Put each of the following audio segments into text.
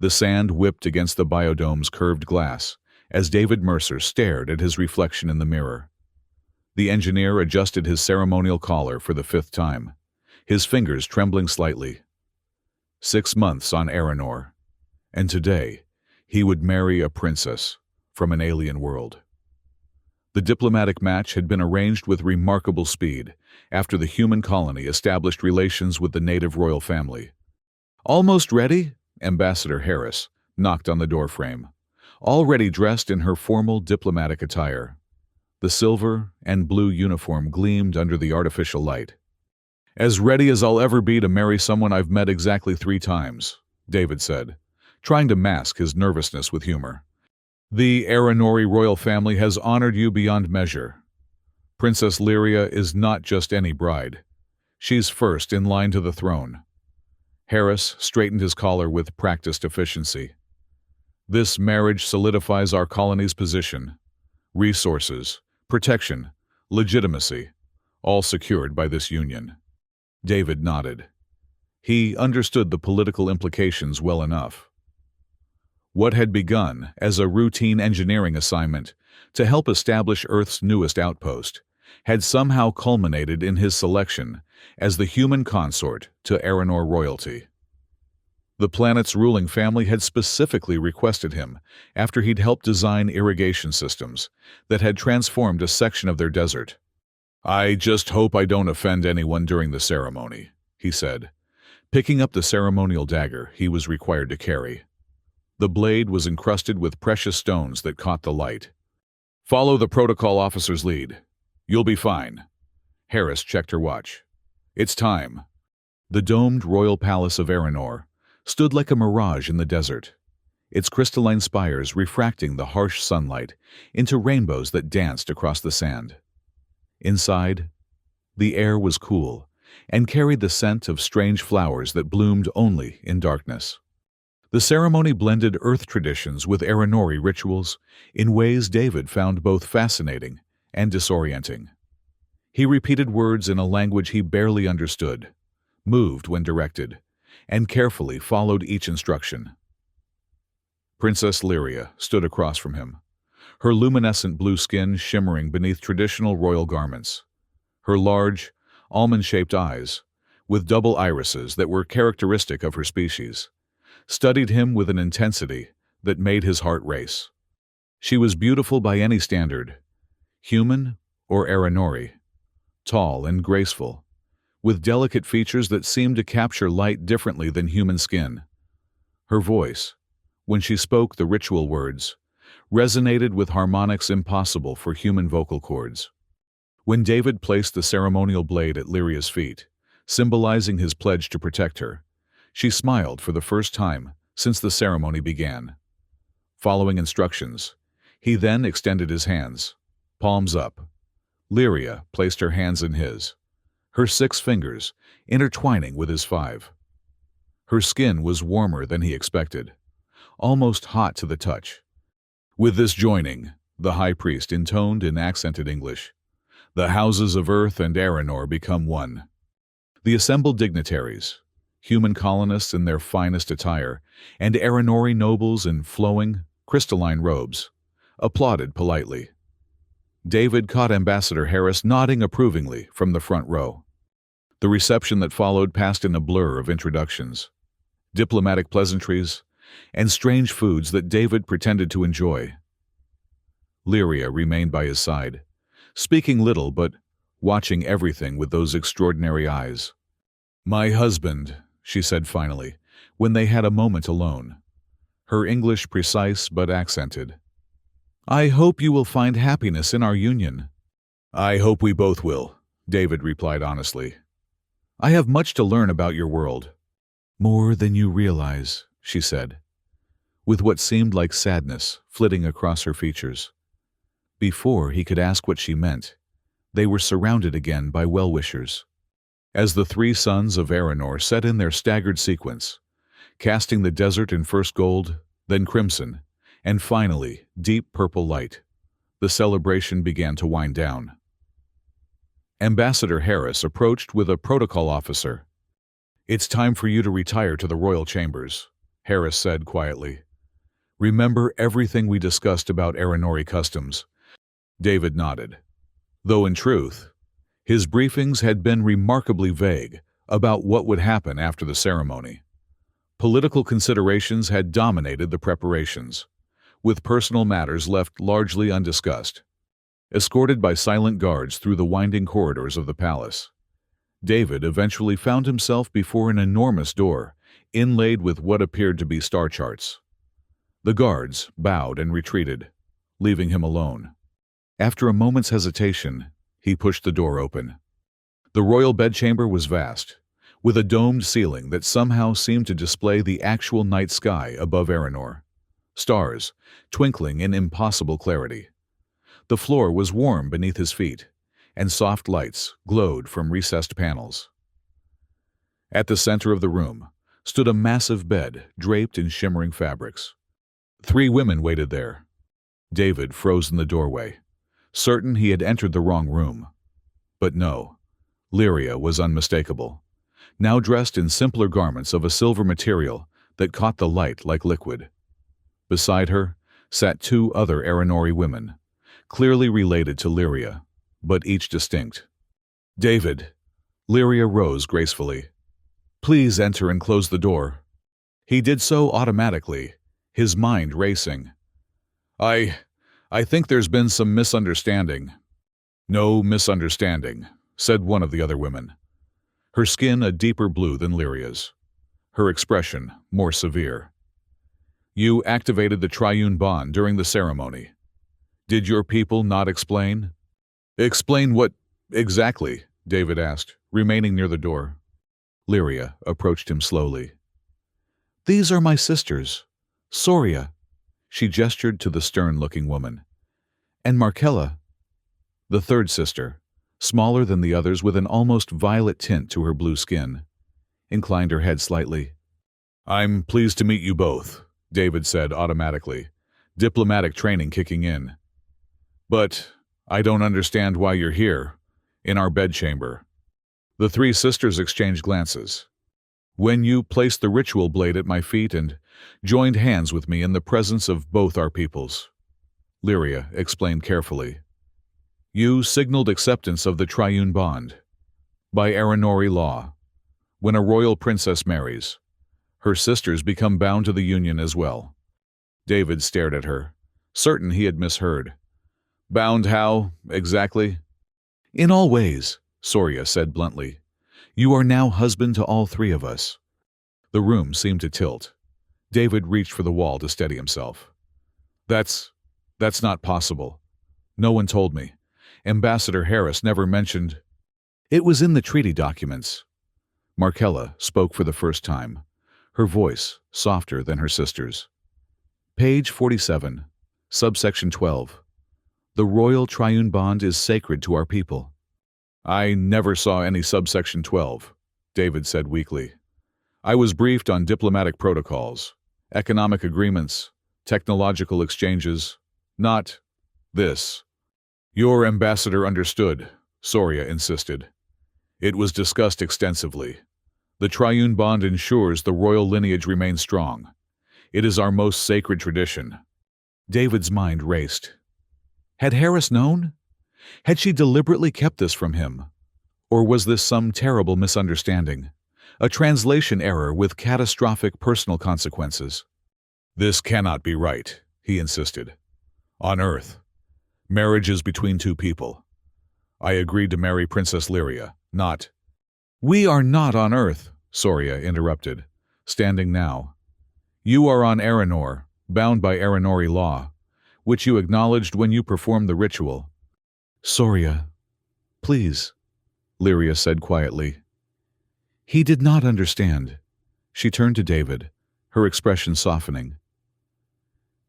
The sand whipped against the biodome's curved glass as David Mercer stared at his reflection in the mirror. The engineer adjusted his ceremonial collar for the 5th time, his fingers trembling slightly. 6 months on Aranor, and today he would marry a princess from an alien world. The diplomatic match had been arranged with remarkable speed after the human colony established relations with the native royal family. "Almost ready?" Ambassador Harris knocked on the doorframe, already dressed in her formal diplomatic attire. The silver and blue uniform gleamed under the artificial light. "As ready as I'll ever be to marry someone I've met exactly 3 times, David said, trying to mask his nervousness with humor. "The Aranori royal family has honored you beyond measure. Princess Lyria is not just any bride. She's first in line to the throne." Harris straightened his collar with practiced efficiency. "This marriage solidifies our colony's position. Resources, protection, legitimacy, all secured by this union." David nodded. He understood the political implications well enough. What had begun as a routine engineering assignment to help establish Earth's newest outpost had somehow culminated in his selection as the human consort to Aranor royalty. The planet's ruling family had specifically requested him after he'd helped design irrigation systems that had transformed a section of their desert. "I just hope I don't offend anyone during the ceremony," he said, picking up the ceremonial dagger he was required to carry. The blade was encrusted with precious stones that caught the light. "Follow the protocol officer's lead. You'll be fine." Harris checked her watch. "It's time." The domed royal palace of Aranor stood like a mirage in the desert, its crystalline spires refracting the harsh sunlight into rainbows that danced across the sand. Inside, the air was cool and carried the scent of strange flowers that bloomed only in darkness. The ceremony blended Earth traditions with Aranori rituals in ways David found both fascinating and disorienting. He repeated words in a language he barely understood, moved when directed, and carefully followed each instruction. Princess Lyria stood across from him, her luminescent blue skin shimmering beneath traditional royal garments. Her large, almond-shaped eyes, with double irises that were characteristic of her species, studied him with an intensity that made his heart race. She was beautiful by any standard, human or Aranori, tall and graceful, with delicate features that seemed to capture light differently than human skin. Her voice, when she spoke the ritual words, resonated with harmonics impossible for human vocal cords. When David placed the ceremonial blade at Lyria's feet, symbolizing his pledge to protect her, she smiled for the first time since the ceremony began. Following instructions, he then extended his hands, palms up. Lyria placed her hands in his, her 6 fingers intertwining with his 5. Her skin was warmer than he expected, almost hot to the touch. "With this joining," the high priest intoned in accented English, "the houses of Earth and Aranor become one." The assembled dignitaries, human colonists in their finest attire, and Aranori nobles in flowing, crystalline robes, applauded politely. David caught Ambassador Harris nodding approvingly from the front row. The reception that followed passed in a blur of introductions, diplomatic pleasantries, and strange foods that David pretended to enjoy. Lyria remained by his side, speaking little but watching everything with those extraordinary eyes. "My husband," she said finally, when they had a moment alone, her English precise but accented. "I hope you will find happiness in our union." "I hope we both will," David replied honestly. "I have much to learn about your world." "More than you realize," she said, with what seemed like sadness flitting across her features. Before he could ask what she meant, they were surrounded again by well-wishers. As the 3 sons of Aranor set in their staggered sequence, casting the desert in first gold, then crimson, and finally deep purple light, the celebration began to wind down. Ambassador Harris approached with a protocol officer. "It's time for you to retire to the royal chambers," Harris said quietly. Remember everything we discussed about Aranori customs? David nodded. Though in truth, his briefings had been remarkably vague about what would happen after the ceremony. Political considerations had dominated the preparations, with personal matters left largely undiscussed. Escorted by silent guards through the winding corridors of the palace, David eventually found himself before an enormous door, inlaid with what appeared to be star charts. The guards bowed and retreated, leaving him alone. After a moment's hesitation, he pushed the door open. The royal bedchamber was vast, with a domed ceiling that somehow seemed to display the actual night sky above Aranor. Stars, twinkling in impossible clarity. The floor was warm beneath his feet, and soft lights glowed from recessed panels. At the center of the room stood a massive bed draped in shimmering fabrics. 3 women waited there. David froze in the doorway, certain he had entered the wrong room. But no, Lyria was unmistakable, now dressed in simpler garments of a silver material that caught the light like liquid. Beside her sat 2 other Aranori women, clearly related to Lyria, but each distinct. David. Lyria rose gracefully. Please enter and close the door. He did so automatically, his mind racing. I think there's been some misunderstanding. No misunderstanding, said one of the other women. Her skin a deeper blue than Lyria's. Her expression more severe. You activated the triune bond during the ceremony. Did your people not explain? Explain what exactly? David asked, remaining near the door. Lyria approached him slowly. These are my sisters. Soria, she gestured to the stern-looking woman, and Markella, the third sister, smaller than the others with an almost violet tint to her blue skin, inclined her head slightly. I'm pleased to meet you both, David said automatically, diplomatic training kicking in. But I don't understand why you're here, in our bedchamber. The 3 sisters exchanged glances. When you placed the ritual blade at my feet and joined hands with me in the presence of both our peoples, Lyria explained carefully. You signaled acceptance of the triune bond. By Aranori law, when a royal princess marries, her sisters become bound to the union as well. David stared at her, certain he had misheard. Bound how, exactly? In all ways, Soria said bluntly. You are now husband to all 3 of us. The room seemed to tilt. David reached for the wall to steady himself. That's not possible. No one told me. Ambassador Harris never mentioned. It was in the treaty documents. Markella spoke for the first time, her voice softer than her sister's. Page 47, subsection 12. The royal triune bond is sacred to our people. I never saw any subsection 12, David said weakly. I was briefed on diplomatic protocols, economic agreements, technological exchanges, not this. Your ambassador understood, Soria insisted. It was discussed extensively. The triune bond ensures the royal lineage remains strong. It is our most sacred tradition. David's mind raced. Had Harris known? Had she deliberately kept this from him? Or was this some terrible misunderstanding? A translation error with catastrophic personal consequences? This cannot be right, he insisted. On Earth, marriage is between 2 people. I agreed to marry Princess Lyria, not... We are not on Earth, Soria interrupted, standing now. You are on Aranor, bound by Aranori law, which you acknowledged when you performed the ritual. Soria, please, Lyria said quietly. He did not understand. She turned to David, her expression softening.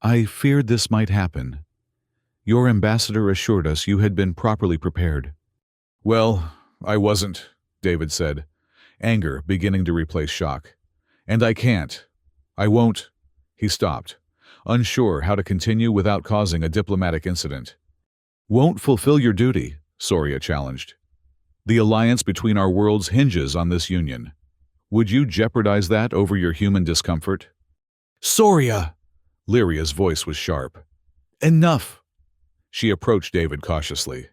I feared this might happen. Your ambassador assured us you had been properly prepared. Well, I wasn't, David said, anger beginning to replace shock. And I can't. I won't. He stopped, unsure how to continue without causing a diplomatic incident. Won't fulfill your duty, Soria challenged. The alliance between our worlds hinges on this union. Would you jeopardize that over your human discomfort? Soria! Lyria's voice was sharp. Enough! She approached David cautiously.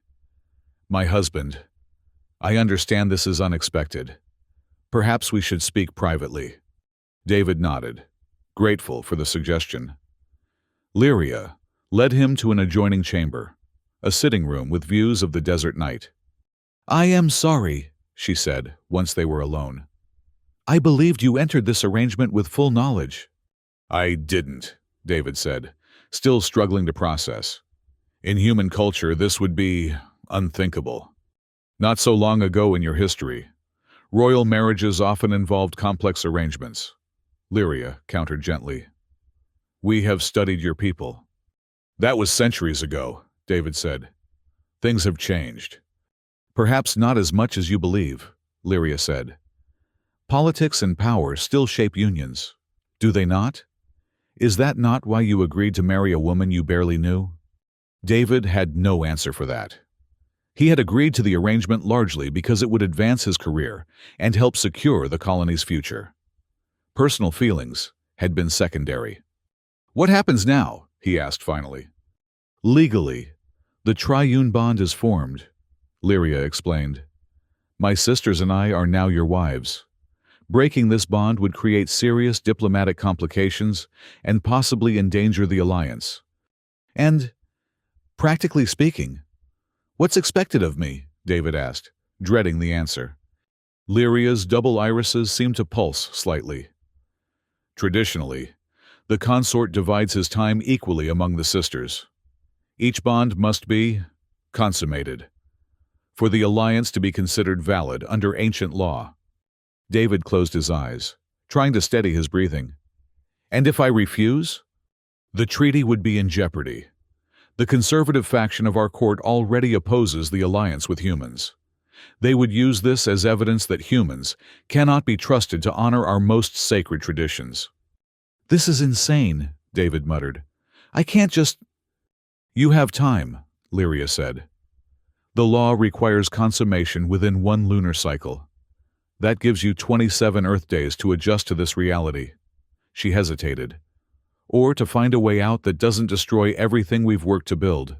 My husband, I understand this is unexpected. Perhaps we should speak privately. David nodded, grateful for the suggestion. Lyria led him to an adjoining chamber, a sitting room with views of the desert night. I am sorry, she said, once they were alone. I believed you entered this arrangement with full knowledge. I didn't, David said, still struggling to process. In human culture, this would be unthinkable. Not so long ago in your history, royal marriages often involved complex arrangements. Lyria countered gently. We have studied your people. That was centuries ago, David said. Things have changed. Perhaps not as much as you believe, Lyria said. Politics and power still shape unions. Do they not? Is that not why you agreed to marry a woman you barely knew? David had no answer for that. He had agreed to the arrangement largely because it would advance his career and help secure the colony's future. Personal feelings had been secondary. What happens now? He asked finally. Legally, the triune bond is formed, Lyria explained. My sisters and I are now your wives. Breaking this bond would create serious diplomatic complications and possibly endanger the alliance. And, practically speaking, what's expected of me? David asked, dreading the answer. Lyria's double irises seemed to pulse slightly. Traditionally, the consort divides his time equally among the sisters. Each bond must be consummated for the alliance to be considered valid under ancient law. David closed his eyes, trying to steady his breathing. And if I refuse? The treaty would be in jeopardy. The conservative faction of our court already opposes the alliance with humans. They would use this as evidence that humans cannot be trusted to honor our most sacred traditions. This is insane, David muttered. I can't just... You have time, Lyria said. The law requires consummation within 1 lunar cycle. That gives you 27 Earth days to adjust to this reality. She hesitated. Or to find a way out that doesn't destroy everything we've worked to build.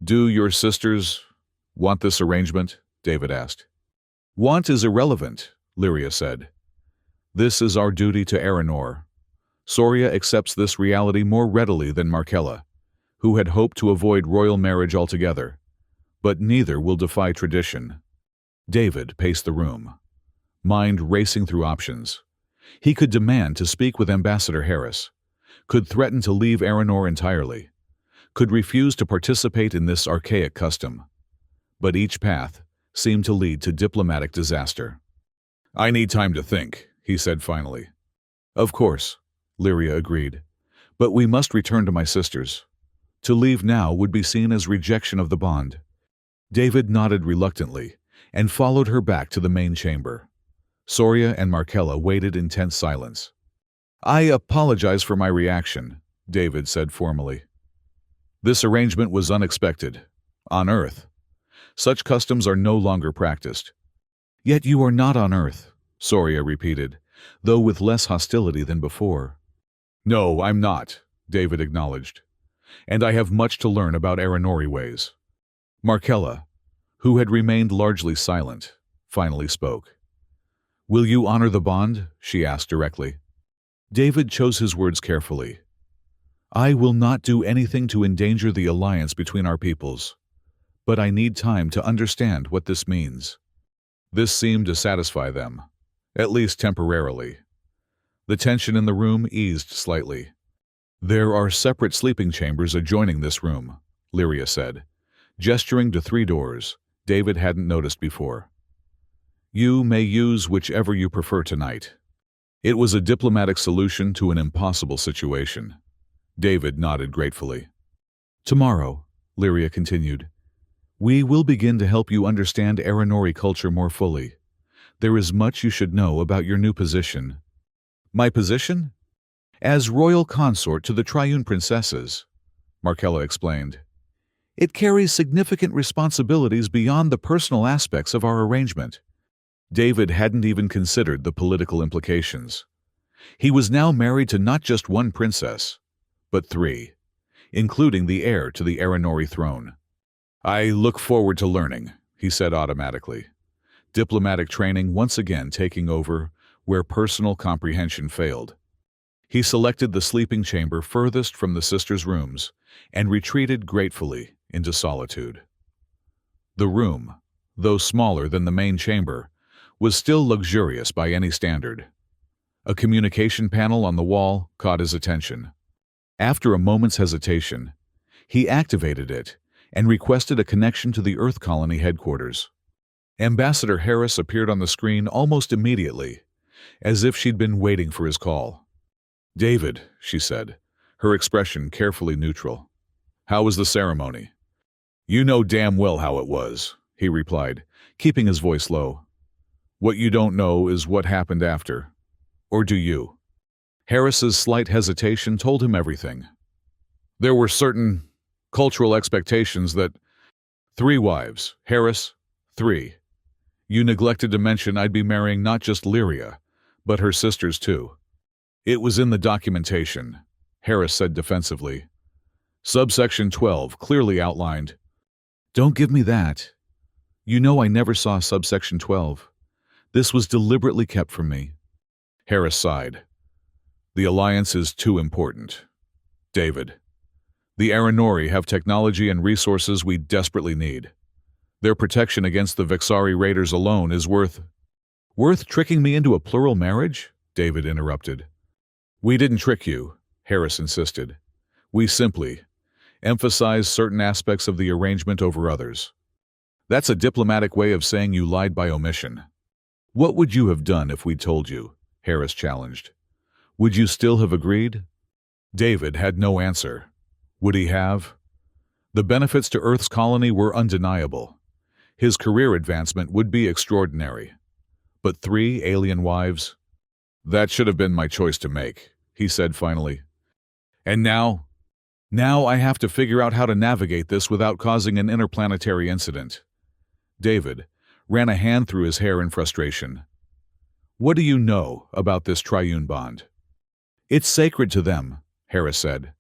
Do your sisters want this arrangement? David asked. Want is irrelevant, Lyria said. This is our duty to Aranor. Soria accepts this reality more readily than Markella, who had hoped to avoid royal marriage altogether. But neither will defy tradition. David paced the room, mind racing through options. He could demand to speak with Ambassador Harris, could threaten to leave Aranor entirely, could refuse to participate in this archaic custom. But each path seemed to lead to diplomatic disaster. I need time to think, he said finally. Of course, Lyria agreed, but we must return to my sisters. To leave now would be seen as rejection of the bond. David nodded reluctantly and followed her back to the main chamber. Soria and Markella waited in tense silence. I apologize for my reaction, David said formally. This arrangement was unexpected. On Earth. Such customs are no longer practiced. Yet you are not on Earth, Soria repeated, though with less hostility than before. No, I'm not, David acknowledged. And I have much to learn about Aranori ways. Markella, who had remained largely silent, finally spoke. Will you honor the bond? She asked directly. David chose his words carefully. I will not do anything to endanger the alliance between our peoples, but I need time to understand what this means. This seemed to satisfy them, at least temporarily. The tension in the room eased slightly. There are separate sleeping chambers adjoining this room, Lyria said, gesturing to 3 doors David hadn't noticed before. You may use whichever you prefer tonight. It was a diplomatic solution to an impossible situation. David nodded gratefully. Tomorrow, Lyria continued, we will begin to help you understand Aranori culture more fully. There is much you should know about your new position. My position? As royal consort to the Triune Princesses, Markella explained. It carries significant responsibilities beyond the personal aspects of our arrangement. David hadn't even considered the political implications. He was now married to not just one princess, but three, including the heir to the Aranori throne. "I look forward to learning," he said automatically, diplomatic training once again taking over where personal comprehension failed. He selected the sleeping chamber furthest from the sisters' rooms and retreated gratefully into solitude. The room, though smaller than the main chamber, was still luxurious by any standard. A communication panel on the wall caught his attention. After a moment's hesitation, he activated it and requested a connection to the Earth Colony headquarters. Ambassador Harris appeared on the screen almost immediately, as if she'd been waiting for his call. "David," she said, her expression carefully neutral. "How was the ceremony?" "You know damn well how it was," he replied, keeping his voice low. "What you don't know is what happened after. Or do you?" Harris's slight hesitation told him everything. "There were certain cultural expectations that 3 wives, Harris, 3. You neglected to mention I'd be marrying not just Lyria, but her sisters too." "It was in the documentation," Harris said defensively. "Subsection 12 clearly outlined." "Don't give me that. You know I never saw subsection 12. This was deliberately kept from me." Harris sighed. "The alliance is too important. David, the Aranori have technology and resources we desperately need. Their protection against the Vexari raiders alone is worth tricking me into a plural marriage?" David interrupted. "We didn't trick you," Harris insisted. "We simply emphasize certain aspects of the arrangement over others." "That's a diplomatic way of saying you lied by omission." "What would you have done if we'd told you?" Harris challenged. "Would you still have agreed?" David had no answer. Would he have? The benefits to Earth's colony were undeniable. His career advancement would be extraordinary. But 3 alien wives? "That should have been my choice to make," he said finally. "And now I have to figure out how to navigate this without causing an interplanetary incident." David ran a hand through his hair in frustration. "What do you know about this triune bond?" "It's sacred to them," Harris said.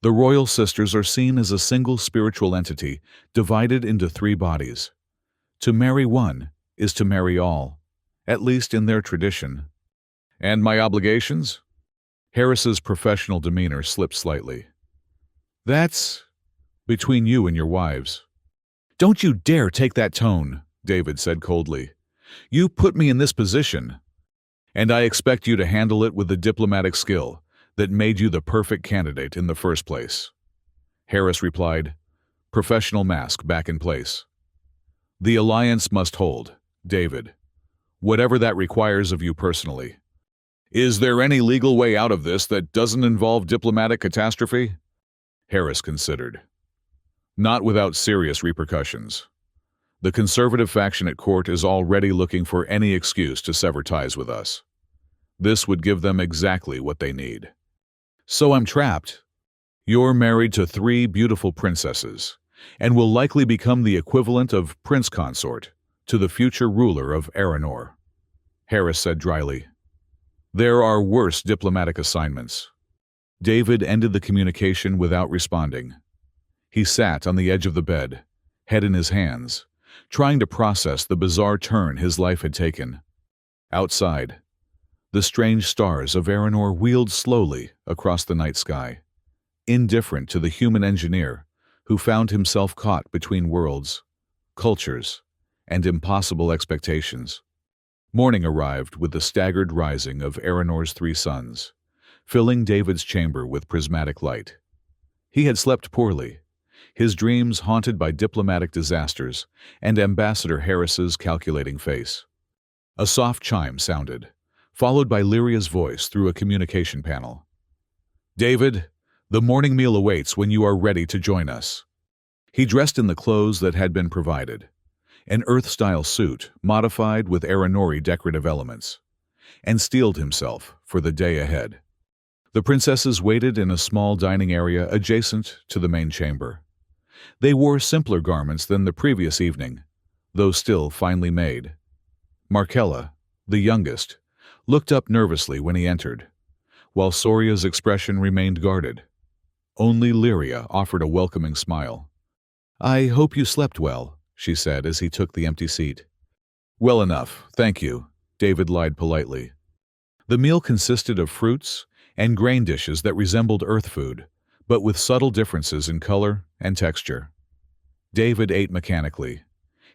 "The royal sisters are seen as a single spiritual entity divided into 3 bodies. To marry one is to marry all, at least in their tradition." "And my obligations?" Harris's professional demeanor slipped slightly. "That's between you and your wives." "Don't you dare take that tone," David said coldly. "You put me in this position, and I expect you to handle it with the diplomatic skill that made you the perfect candidate in the first place." Harris replied, professional mask back in place. "The alliance must hold, David, whatever that requires of you personally." "Is there any legal way out of this that doesn't involve diplomatic catastrophe?" Harris considered. "Not without serious repercussions. The conservative faction at court is already looking for any excuse to sever ties with us. This would give them exactly what they need." "So I'm trapped." "You're married to 3 beautiful princesses, and will likely become the equivalent of prince consort to the future ruler of Aranor," Harris said dryly. "There are worse diplomatic assignments." David ended the communication without responding. He sat on the edge of the bed, head in his hands, trying to process the bizarre turn his life had taken. Outside, the strange stars of Aranor wheeled slowly across the night sky, indifferent to the human engineer who found himself caught between worlds, cultures, and impossible expectations. Morning arrived with the staggered rising of Aranor's 3 suns, filling David's chamber with prismatic light. He had slept poorly, his dreams haunted by diplomatic disasters and Ambassador Harris's calculating face. A soft chime sounded, followed by Lyria's voice through a communication panel. "David, the morning meal awaits when you are ready to join us." He dressed in the clothes that had been provided, an Earth-style suit modified with Aranori decorative elements, and steeled himself for the day ahead. The princesses waited in a small dining area adjacent to the main chamber. They wore simpler garments than the previous evening, though still finely made. Markella, the youngest, looked up nervously when he entered, while Soria's expression remained guarded. Only Lyria offered a welcoming smile. "I hope you slept well," she said as he took the empty seat. "Well enough, thank you," David lied politely. The meal consisted of fruits and grain dishes that resembled earth food, but with subtle differences in color and texture. David ate mechanically,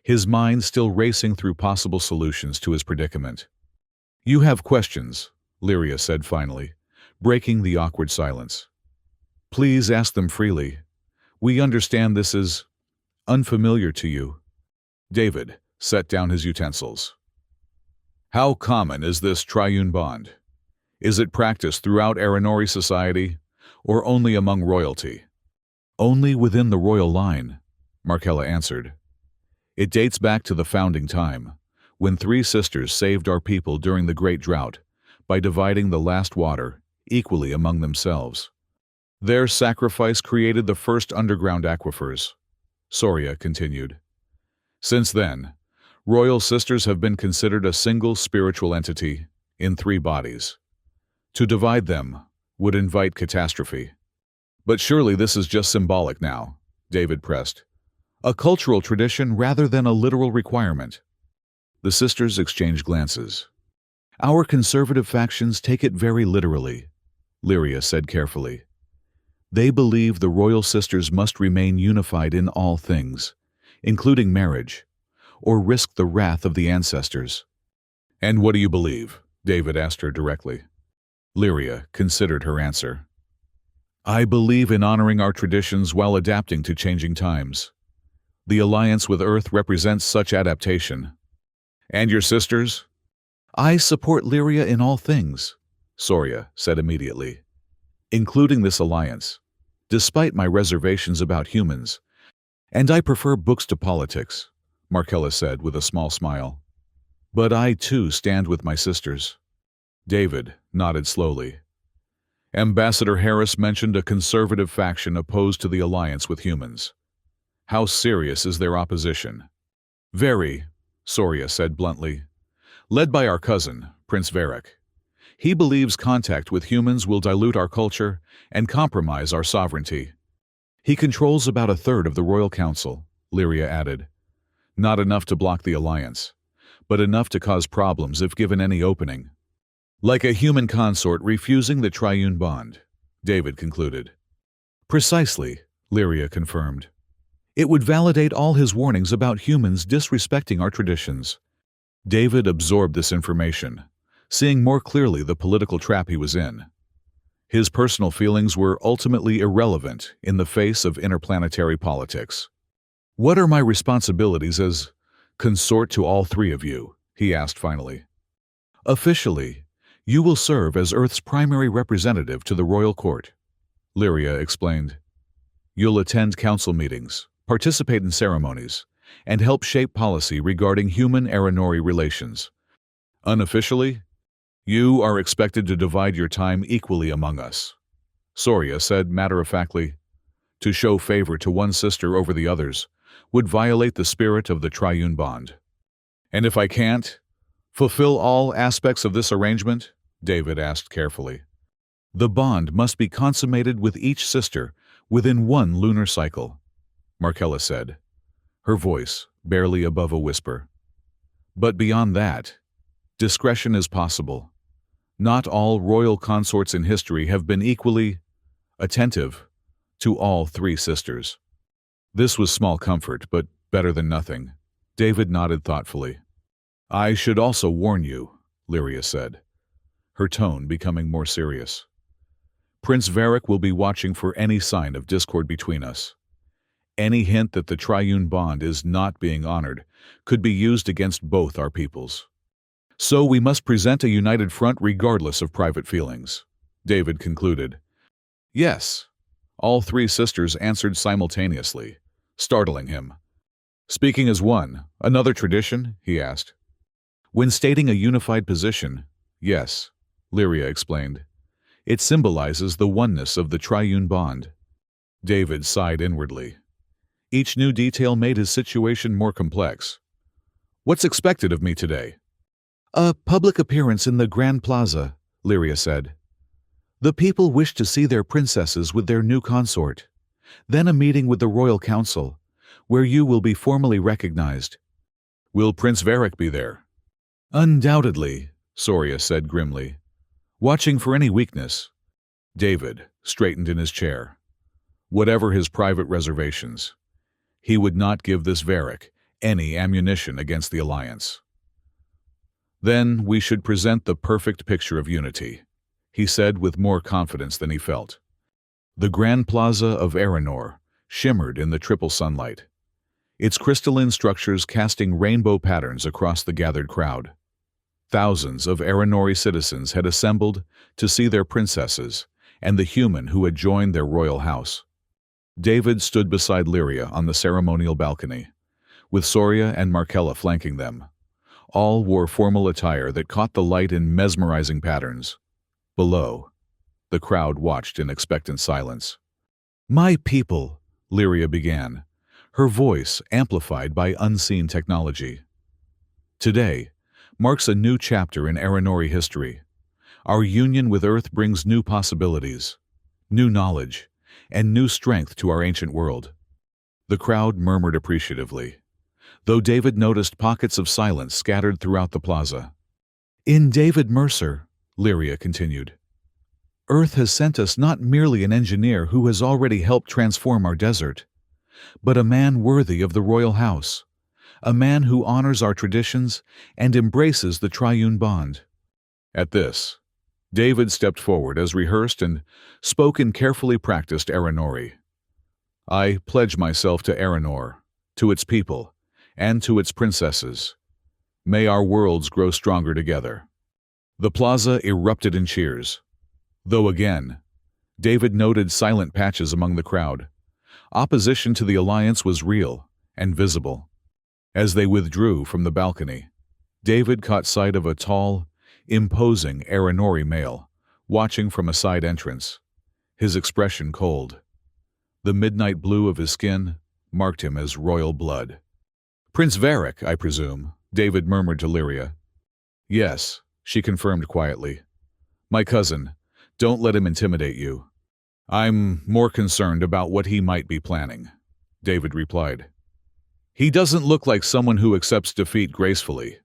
his mind still racing through possible solutions to his predicament. "You have questions," Lyria said finally, breaking the awkward silence. "Please ask them freely. We understand this is unfamiliar to you." David set down his utensils. "How common is this triune bond? Is it practiced throughout Aranori society, or only among royalty?" "Only within the royal line," Markella answered. "It dates back to the founding time, when 3 sisters saved our people during the Great Drought by dividing the last water equally among themselves. Their sacrifice created the first underground aquifers," Soria continued. "Since then, royal sisters have been considered a single spiritual entity in 3 bodies. To divide them would invite catastrophe." "But surely this is just symbolic now," David pressed. "A cultural tradition rather than a literal requirement." The sisters exchanged glances. "Our conservative factions take it very literally," Lyria said carefully. "They believe the royal sisters must remain unified in all things, including marriage, or risk the wrath of the ancestors." "And what do you believe?" David asked her directly. Lyria considered her answer. "I believe in honoring our traditions while adapting to changing times. The alliance with Earth represents such adaptation." "And your sisters?" "I support Lyria in all things," Soria said immediately, "including this alliance, despite my reservations about humans. And I prefer books to politics," Markella said with a small smile. "But I, too, stand with my sisters." David nodded slowly. "Ambassador Harris mentioned a conservative faction opposed to the alliance with humans. How serious is their opposition?" "Very," Soria said bluntly. "Led by our cousin, Prince Varric. He believes contact with humans will dilute our culture and compromise our sovereignty. He controls about 1/3 of the Royal Council," Lyria added. "Not enough to block the alliance, but enough to cause problems if given any opening." "Like a human consort refusing the triune bond," David concluded. "Precisely," Lyria confirmed. "It would validate all his warnings about humans disrespecting our traditions." David absorbed this information, seeing more clearly the political trap he was in. His personal feelings were ultimately irrelevant in the face of interplanetary politics. "What are my responsibilities as consort to all 3 of you?" he asked finally. "Officially, you will serve as Earth's primary representative to the royal court," Lyria explained. "You'll attend council meetings, participate in ceremonies, and help shape policy regarding human-Aranori relations. Unofficially, you are expected to divide your time equally among us," Soria said matter-of-factly. "To show favor to one sister over the others would violate the spirit of the triune bond." "And if I can't fulfill all aspects of this arrangement?" David asked carefully. "The bond must be consummated with each sister within 1 lunar cycle," Markella said, her voice barely above a whisper. "But beyond that, discretion is possible. Not all royal consorts in history have been equally attentive to all 3 sisters." This was small comfort, but better than nothing. David nodded thoughtfully. "I should also warn you," Lyria said, her tone becoming more serious. "Prince Varric will be watching for any sign of discord between us. Any hint that the triune bond is not being honored could be used against both our peoples. So we must present a united front regardless of private feelings," David concluded. "Yes," all 3 sisters answered simultaneously, startling him. "Speaking as one, another tradition?" he asked. "When stating a unified position, yes," Lyria explained. "It symbolizes the oneness of the triune bond." David sighed inwardly. Each new detail made his situation more complex. "What's expected of me today?" A public appearance in the Grand Plaza, Lyria said. The people wish to see their princesses with their new consort. Then a meeting with the Royal Council, where you will be formally recognized. Will Prince Varric be there? Undoubtedly, Soria said grimly, watching for any weakness. David straightened in his chair. Whatever his private reservations, he would not give this Varric any ammunition against the alliance. Then we should present the perfect picture of unity, he said with more confidence than he felt. The Grand Plaza of Aranor shimmered in the triple sunlight, its crystalline structures casting rainbow patterns across the gathered crowd. Thousands of Aranori citizens had assembled to see their princesses and the human who had joined their royal house. David stood beside Lyria on the ceremonial balcony, with Soria and Markella flanking them. All wore formal attire that caught the light in mesmerizing patterns. Below, the crowd watched in expectant silence. My people, Lyria began, her voice amplified by unseen technology. Today marks a new chapter in Aranori history. Our union with Earth brings new possibilities, new knowledge, and new strength to our ancient world. The crowd murmured appreciatively, though David noticed pockets of silence scattered throughout the plaza. In David Mercer, Lyria continued, Earth has sent us not merely an engineer who has already helped transform our desert, but a man worthy of the royal house, a man who honors our traditions and embraces the triune bond. At this, David stepped forward as rehearsed and spoke in carefully practiced Aranori. I pledge myself to Aranor, to its people, and to its princesses. May our worlds grow stronger together. The plaza erupted in cheers. Though again, David noted silent patches among the crowd. Opposition to the alliance was real and visible. As they withdrew from the balcony, David caught sight of a tall, imposing Aranori male, watching from a side entrance, his expression cold. The midnight blue of his skin marked him as royal blood. Prince Varric, I presume, David murmured to Lyria. Yes, she confirmed quietly. My cousin, don't let him intimidate you. I'm more concerned about what he might be planning, David replied. He doesn't look like someone who accepts defeat gracefully.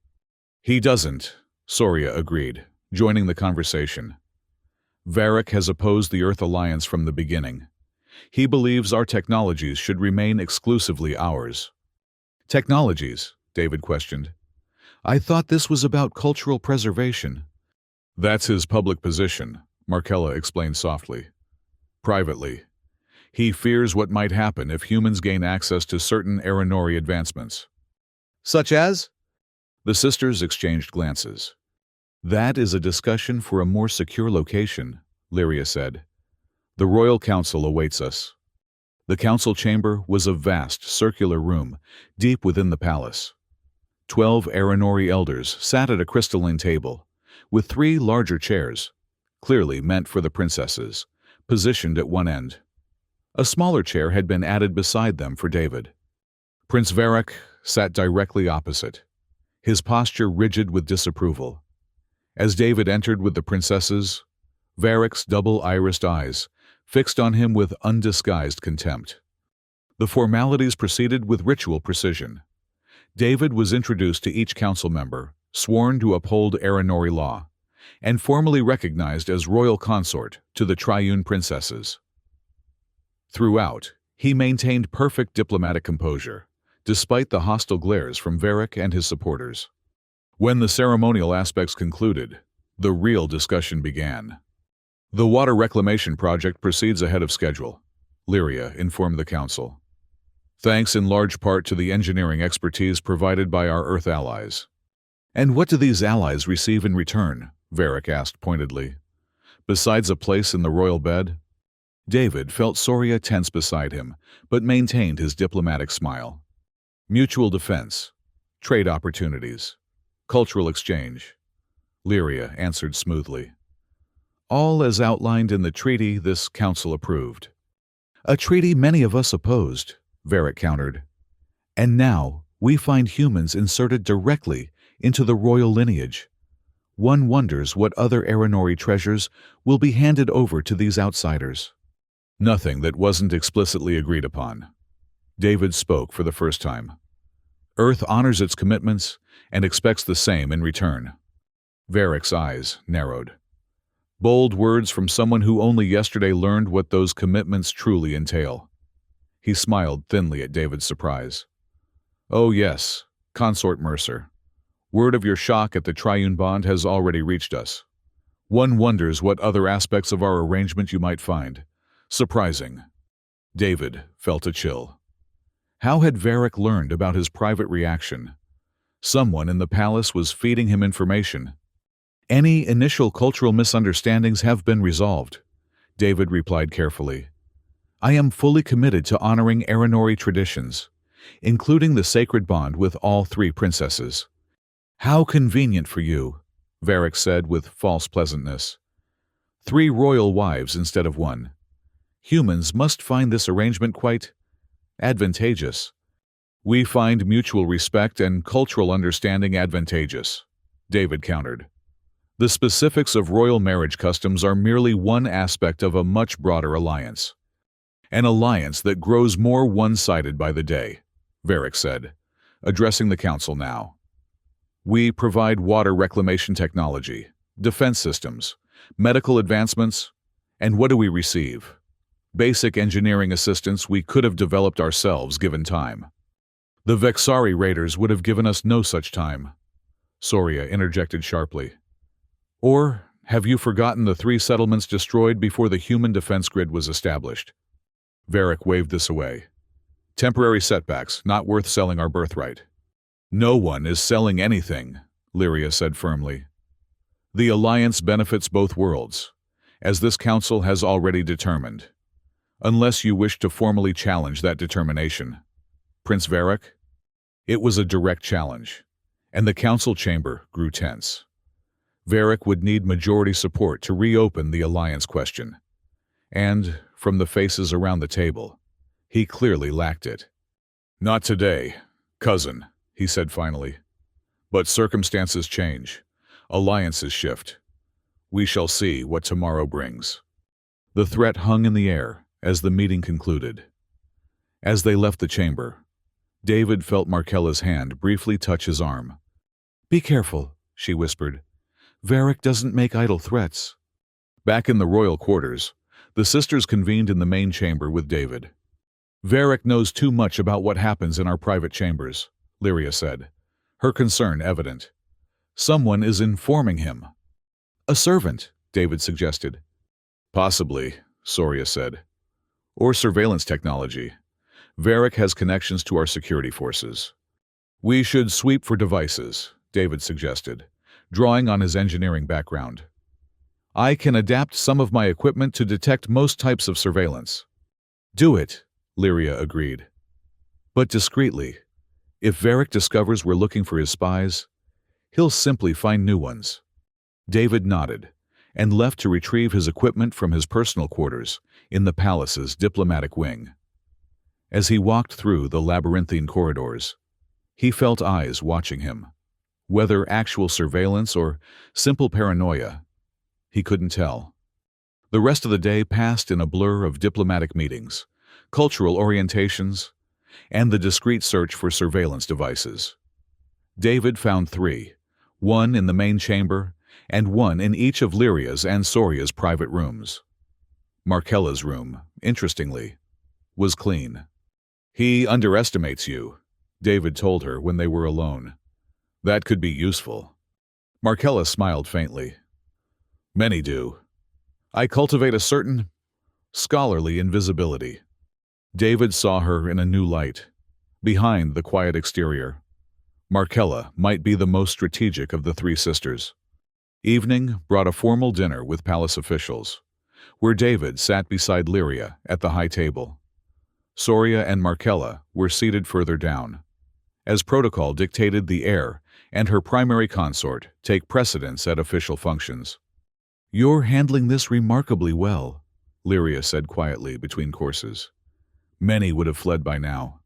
He doesn't, Soria agreed, joining the conversation. Varric has opposed the Earth Alliance from the beginning. He believes our technologies should remain exclusively ours. Technologies? David questioned. I thought this was about cultural preservation. That's his public position, Markella explained softly. Privately, he fears what might happen if humans gain access to certain Aranori advancements. Such as? The sisters exchanged glances. That is a discussion for a more secure location, Lyria said. The Royal Council awaits us. The council chamber was a vast, circular room, deep within the palace. 12 Aranori elders sat at a crystalline table, with 3 larger chairs, clearly meant for the princesses, positioned at one end. A smaller chair had been added beside them for David. Prince Varric sat directly opposite, his posture rigid with disapproval. As David entered with the princesses, Varric's double-irised eyes fixed on him with undisguised contempt. The formalities proceeded with ritual precision. David was introduced to each council member, sworn to uphold Aranori law, and formally recognized as royal consort to the Triune princesses. Throughout, he maintained perfect diplomatic composure, despite the hostile glares from Varric and his supporters. When the ceremonial aspects concluded, the real discussion began. The water reclamation project proceeds ahead of schedule, Lyria informed the council. Thanks in large part to the engineering expertise provided by our Earth allies. And what do these allies receive in return? Varric asked pointedly. Besides a place in the royal bed? David felt Soria tense beside him, but maintained his diplomatic smile. Mutual defense, trade opportunities, cultural exchange, Lyria answered smoothly. All as outlined in the treaty this council approved. A treaty many of us opposed, Varric countered. And now we find humans inserted directly into the royal lineage, One wonders what other Aranori treasures will be handed over to these outsiders. Nothing that wasn't explicitly agreed upon. David spoke for the first time. Earth honors its commitments and expects the same in return. Varric's eyes narrowed. Bold words from someone who only yesterday learned what those commitments truly entail. He smiled thinly at David's surprise. "Oh yes, Consort Mercer. Word of your shock at the Triune Bond has already reached us. One wonders what other aspects of our arrangement you might find surprising." David felt a chill. How had Varric learned about his private reaction? Someone in the palace was feeding him information. "Any initial cultural misunderstandings have been resolved," David replied carefully. "I am fully committed to honoring Aranori traditions, including the sacred bond with all three princesses." "How convenient for you," Varric said with false pleasantness. "3 royal wives instead of 1. Humans must find this arrangement quite advantageous." "We find mutual respect and cultural understanding advantageous," David countered. "The specifics of royal marriage customs are merely one aspect of a much broader alliance. An alliance that grows more one-sided by the day," Varric said, addressing the council now. "We provide water reclamation technology, defense systems, medical advancements, and what do we receive? Basic engineering assistance we could have developed ourselves given time. The Vexari raiders would have given us no such time," Soria interjected sharply. "Or have you forgotten the 3 settlements destroyed before the human defense grid was established?" Varric waved this away. "Temporary setbacks, not worth selling our birthright." "No one is selling anything," Lyria said firmly. "The alliance benefits both worlds, as this council has already determined. Unless you wish to formally challenge that determination." "Prince Varric?" It was a direct challenge, and the council chamber grew tense. Varric would need majority support to reopen the alliance question. And, from the faces around the table, he clearly lacked it. "Not today, cousin," he said finally. "But circumstances change. Alliances shift. We shall see what tomorrow brings." The threat hung in the air as the meeting concluded. As they left the chamber, David felt Markella's hand briefly touch his arm. "Be careful," she whispered. "Varric doesn't make idle threats." Back in the royal quarters, the sisters convened in the main chamber with David. "Varric knows too much about what happens in our private chambers," Lyria said, her concern evident. "Someone is informing him." "A servant," David suggested. "Possibly," Soria said. "Or surveillance technology. Varric has connections to our security forces." "We should sweep for devices," David suggested, drawing on his engineering background. "I can adapt some of my equipment to detect most types of surveillance." "Do it," Lyria agreed. "But discreetly. If Varric discovers we're looking for his spies, he'll simply find new ones." David nodded and left to retrieve his equipment from his personal quarters in the palace's diplomatic wing. As he walked through the labyrinthine corridors, he felt eyes watching him. Whether actual surveillance or simple paranoia, he couldn't tell. The rest of the day passed in a blur of diplomatic meetings, cultural orientations, and the discreet search for surveillance devices. David found 3, 1 in the main chamber and 1 in each of Lyria's and Soria's private rooms. Markella's room, interestingly, was clean. "He underestimates you," David told her when they were alone. "That could be useful." Markella smiled faintly. "Many do. I cultivate a certain scholarly invisibility." David saw her in a new light, behind the quiet exterior. Markella might be the most strategic of the 3 sisters. Evening brought a formal dinner with palace officials, where David sat beside Lyria at the high table. Soria and Markella were seated further down. As protocol dictated, the heir and her primary consort take precedence at official functions. "You're handling this remarkably well," Lyria said quietly between courses. Many would have fled by now.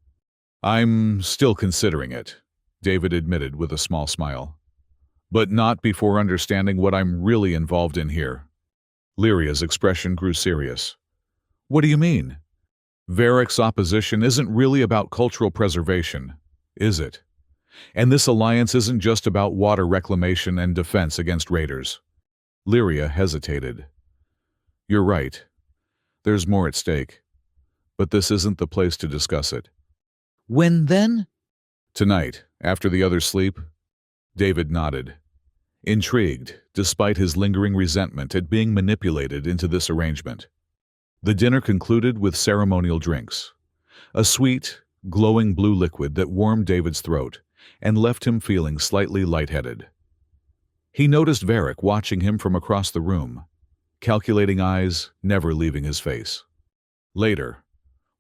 "I'm still considering it," David admitted with a small smile. But not before understanding what I'm really involved in here. Lyria's expression grew serious. What do you mean? Varric's opposition isn't really about cultural preservation, is it? And this alliance isn't just about water reclamation and defense against raiders. Lyria hesitated. You're right. There's more at stake. But this isn't the place to discuss it. When then? Tonight, after the others sleep. David nodded, intrigued, despite his lingering resentment at being manipulated into this arrangement. The dinner concluded with ceremonial drinks, a sweet, glowing blue liquid that warmed David's throat and left him feeling slightly lightheaded. He noticed Varric watching him from across the room, calculating eyes never leaving his face. Later,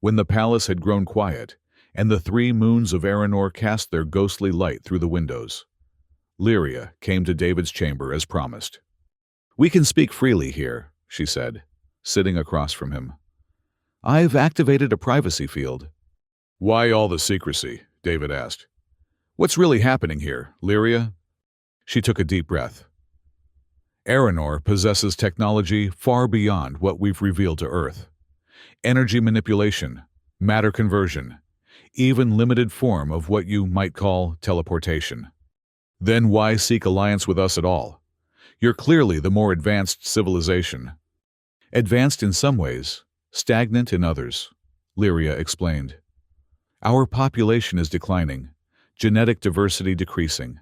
when the palace had grown quiet and the 3 moons of Aranor cast their ghostly light through the windows, Lyria came to David's chamber as promised. We can speak freely here, she said, sitting across from him. I've activated a privacy field. Why all the secrecy? David asked. What's really happening here, Lyria? She took a deep breath. Aranor possesses technology far beyond what we've revealed to Earth. Energy manipulation, matter conversion, even limited form of what you might call teleportation. Then why seek alliance with us at all? You're clearly the more advanced civilization. Advanced in some ways, stagnant in others, Lyria explained. Our population is declining, genetic diversity decreasing.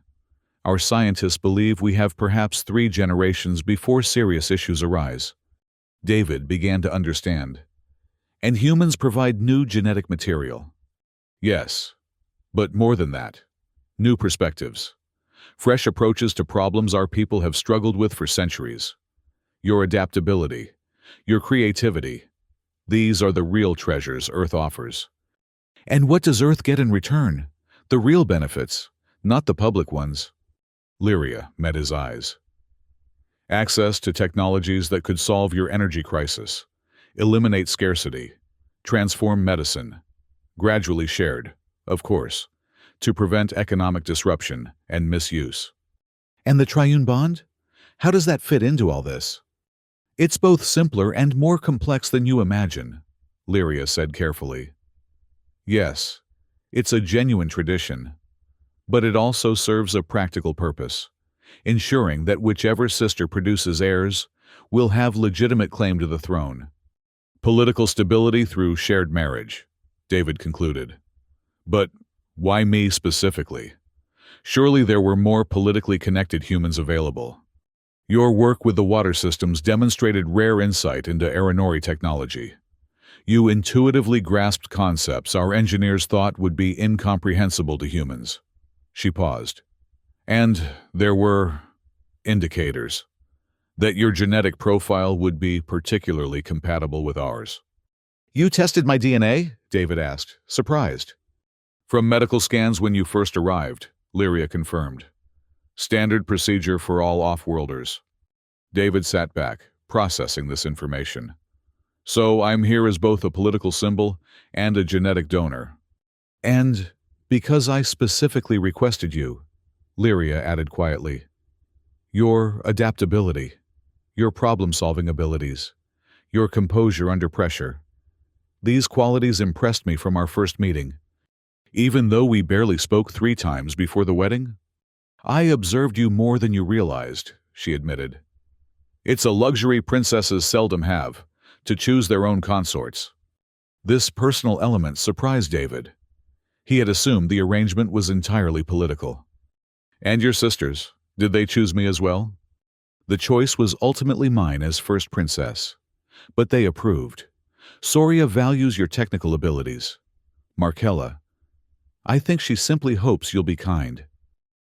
Our scientists believe we have perhaps 3 generations before serious issues arise. David began to understand. And humans provide new genetic material. Yes, but more than that. New perspectives. Fresh approaches to problems our people have struggled with for centuries. Your adaptability, your creativity, these are the real treasures Earth offers. And what does Earth get in return? The real benefits, not the public ones. Lyria met his eyes. Access to technologies that could solve your energy crisis, eliminate scarcity, transform medicine, gradually shared, of course, to prevent economic disruption and misuse. And the triune bond? How does that fit into all this? It's both simpler and more complex than you imagine, Lyria said carefully. Yes, it's a genuine tradition, but it also serves a practical purpose, ensuring that whichever sister produces heirs will have legitimate claim to the throne. Political stability through shared marriage, David concluded. But why me specifically? Surely there were more politically connected humans available. Your work with the water systems demonstrated rare insight into Aranori technology. You intuitively grasped concepts our engineers thought would be incomprehensible to humans. She paused. And there were indicators that your genetic profile would be particularly compatible with ours. You tested my DNA? David asked, surprised. From medical scans when you first arrived, Lyria confirmed. Standard procedure for all off-worlders. David sat back, processing this information. So I'm here as both a political symbol and a genetic donor. And because I specifically requested you, Lyria added quietly. Your adaptability, your problem-solving abilities, your composure under pressure. These qualities impressed me from our first meeting. Even though we barely spoke 3 times before the wedding, I observed you more than you realized, she admitted. It's a luxury princesses seldom have, to choose their own consorts. This personal element surprised David. He had assumed the arrangement was entirely political. And your sisters, did they choose me as well? The choice was ultimately mine as first princess. But they approved. Soria values your technical abilities. Markella, I think she simply hopes you'll be kind.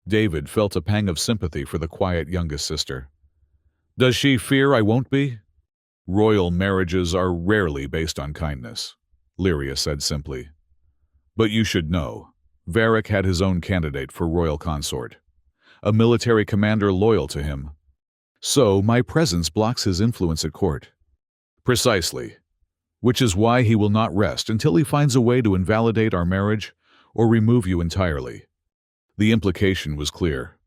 David felt a pang of sympathy for the quiet youngest sister. Does she fear I won't be? Royal marriages are rarely based on kindness, Lyria said simply. But you should know, Varric had his own candidate for royal consort, a military commander loyal to him. So my presence blocks his influence at court. Precisely, which is why he will not rest until he finds a way to invalidate our marriage or remove you entirely. The implication was clear.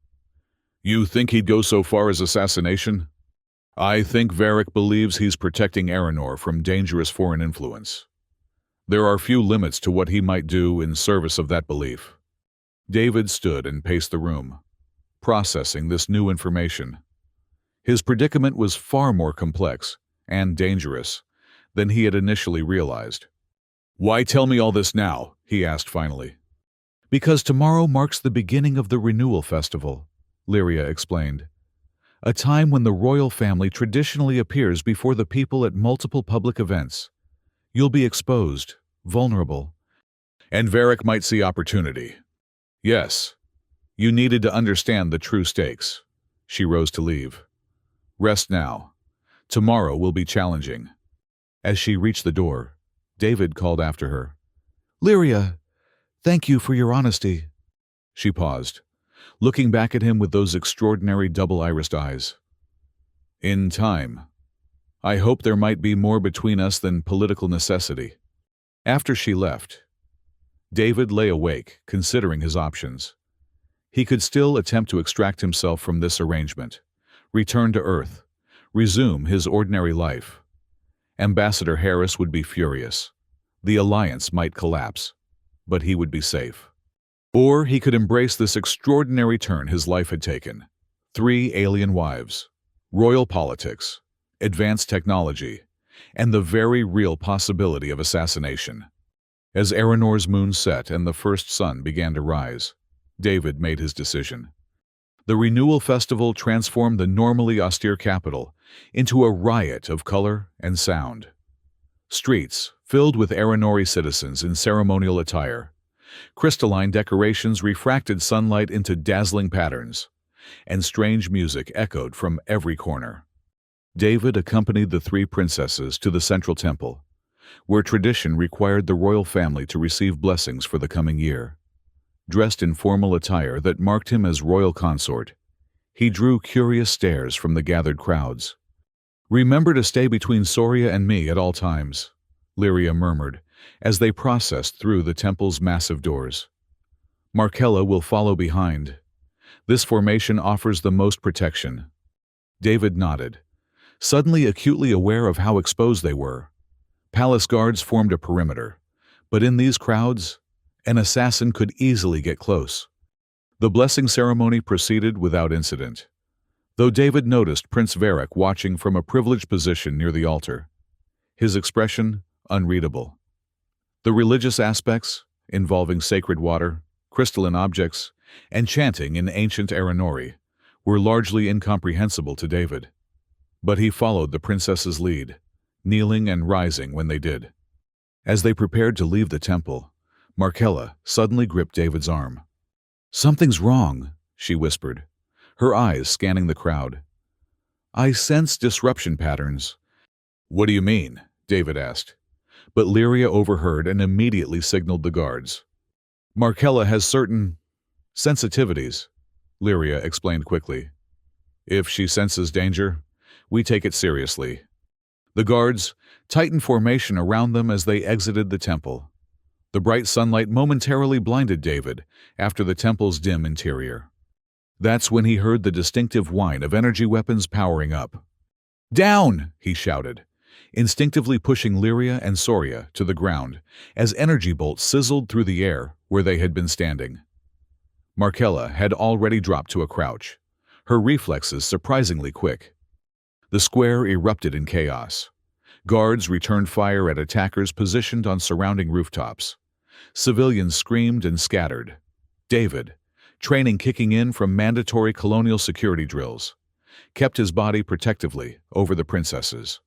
You think he'd go so far as assassination? I think Varric believes he's protecting Aranor from dangerous foreign influence. There are few limits to what he might do in service of that belief. David stood and paced the room, processing this new information. His predicament was far more complex and dangerous than he had initially realized. "Why tell me all this now?" he asked finally. "Because tomorrow marks the beginning of the Renewal Festival," Lyria explained. "A time when the royal family traditionally appears before the people at multiple public events. You'll be exposed, vulnerable. And Varric might see opportunity. Yes, you needed to understand the true stakes." She rose to leave. "Rest now. Tomorrow will be challenging." As she reached the door, David called after her. "Lyria, thank you for your honesty." She paused, looking back at him with those extraordinary double-irised eyes. "In time. I hope there might be more between us than political necessity." After she left, David lay awake, considering his options. He could still attempt to extract himself from this arrangement, return to Earth, resume his ordinary life. Ambassador Harris would be furious. The alliance might collapse, but he would be safe. Or he could embrace this extraordinary turn his life had taken. 3 alien wives, royal politics, advanced technology, and the very real possibility of assassination. As Aranor's moon set and the first sun began to rise, David made his decision. The Renewal Festival transformed the normally austere capital into a riot of color and sound. Streets filled with Aranori citizens in ceremonial attire. Crystalline decorations refracted sunlight into dazzling patterns, and strange music echoed from every corner. David accompanied the 3 princesses to the central temple, where tradition required the royal family to receive blessings for the coming year. Dressed in formal attire that marked him as royal consort, he drew curious stares from the gathered crowds. "Remember to stay between Soria and me at all times," Lyria murmured as they processed through the temple's massive doors. "Markella will follow behind. This formation offers the most protection." David nodded, suddenly acutely aware of how exposed they were. Palace guards formed a perimeter, but in these crowds, an assassin could easily get close. The blessing ceremony proceeded without incident, though David noticed Prince Varric watching from a privileged position near the altar, his expression unreadable. The religious aspects, involving sacred water, crystalline objects, and chanting in ancient Aranori, were largely incomprehensible to David. But he followed the princess's lead, kneeling and rising when they did. As they prepared to leave the temple, Markella suddenly gripped David's arm. "Something's wrong," she whispered, her eyes scanning the crowd. "I sense disruption patterns." "What do you mean?" David asked. But Lyria overheard and immediately signaled the guards. "Markella has certain sensitivities," Lyria explained quickly. "If she senses danger, we take it seriously." The guards tightened formation around them as they exited the temple. The bright sunlight momentarily blinded David after the temple's dim interior. That's when he heard the distinctive whine of energy weapons powering up. "Down!" he shouted, instinctively pushing Lyria and Soria to the ground as energy bolts sizzled through the air where they had been standing. Markella had already dropped to a crouch, her reflexes surprisingly quick. The square erupted in chaos. Guards returned fire at attackers positioned on surrounding rooftops. Civilians screamed and scattered. David, training kicking in from mandatory colonial security drills, kept his body protectively over the princesses.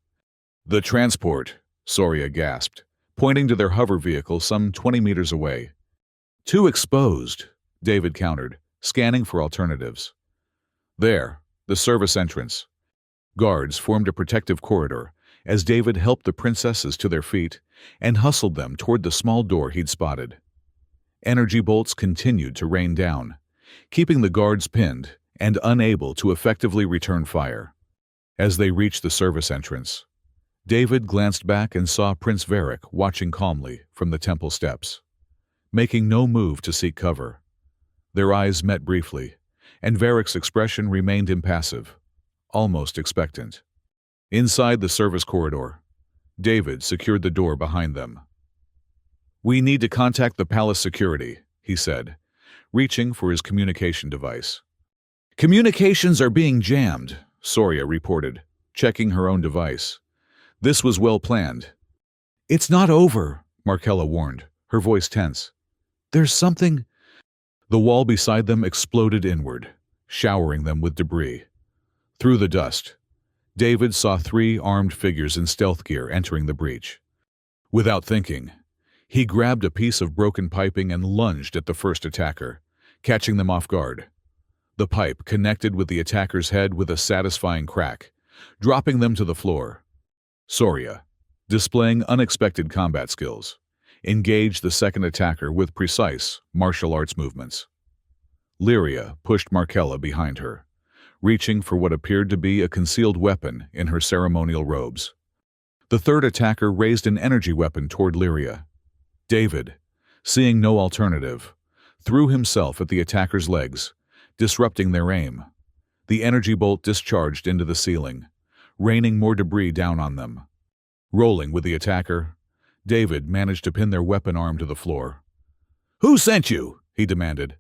"The transport," Soria gasped, pointing to their hover vehicle some 20 meters away. "Too exposed," David countered, scanning for alternatives. "There, the service entrance." Guards formed a protective corridor as David helped the princesses to their feet and hustled them toward the small door he'd spotted. Energy bolts continued to rain down, keeping the guards pinned and unable to effectively return fire. As they reached the service entrance, David glanced back and saw Prince Varric watching calmly from the temple steps, making no move to seek cover. Their eyes met briefly, and Varick's expression remained impassive, almost expectant. Inside the service corridor, David secured the door behind them. "We need to contact the palace security," he said, reaching for his communication device. "Communications are being jammed," Soria reported, checking her own device. "This was well planned." "It's not over," Markella warned, her voice tense. "There's something—" The wall beside them exploded inward, showering them with debris. Through the dust, David saw 3 armed figures in stealth gear entering the breach. Without thinking, he grabbed a piece of broken piping and lunged at the first attacker, catching them off guard. The pipe connected with the attacker's head with a satisfying crack, dropping them to the floor. Soria, displaying unexpected combat skills, engaged the second attacker with precise martial arts movements. Lyria pushed Markella behind her, reaching for what appeared to be a concealed weapon in her ceremonial robes. The third attacker raised an energy weapon toward Lyria. David, seeing no alternative, threw himself at the attacker's legs, disrupting their aim. The energy bolt discharged into the ceiling, raining more debris down on them. Rolling with the attacker, David managed to pin their weapon arm to the floor. "Who sent you?" he demanded.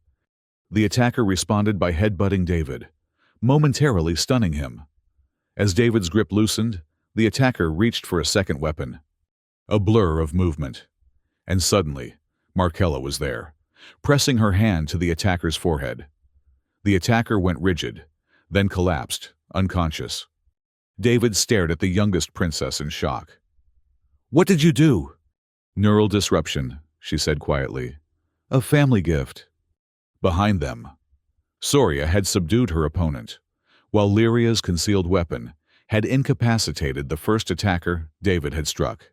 The attacker responded by headbutting David, momentarily stunning him. As David's grip loosened, the attacker reached for a second weapon. A blur of movement. And suddenly, Markella was there, pressing her hand to the attacker's forehead. The attacker went rigid, then collapsed, unconscious. David stared at the youngest princess in shock. "What did you do?" "Neural disruption," she said quietly. "A family gift." Behind them, Soria had subdued her opponent, while Lyria's concealed weapon had incapacitated the first attacker David had struck.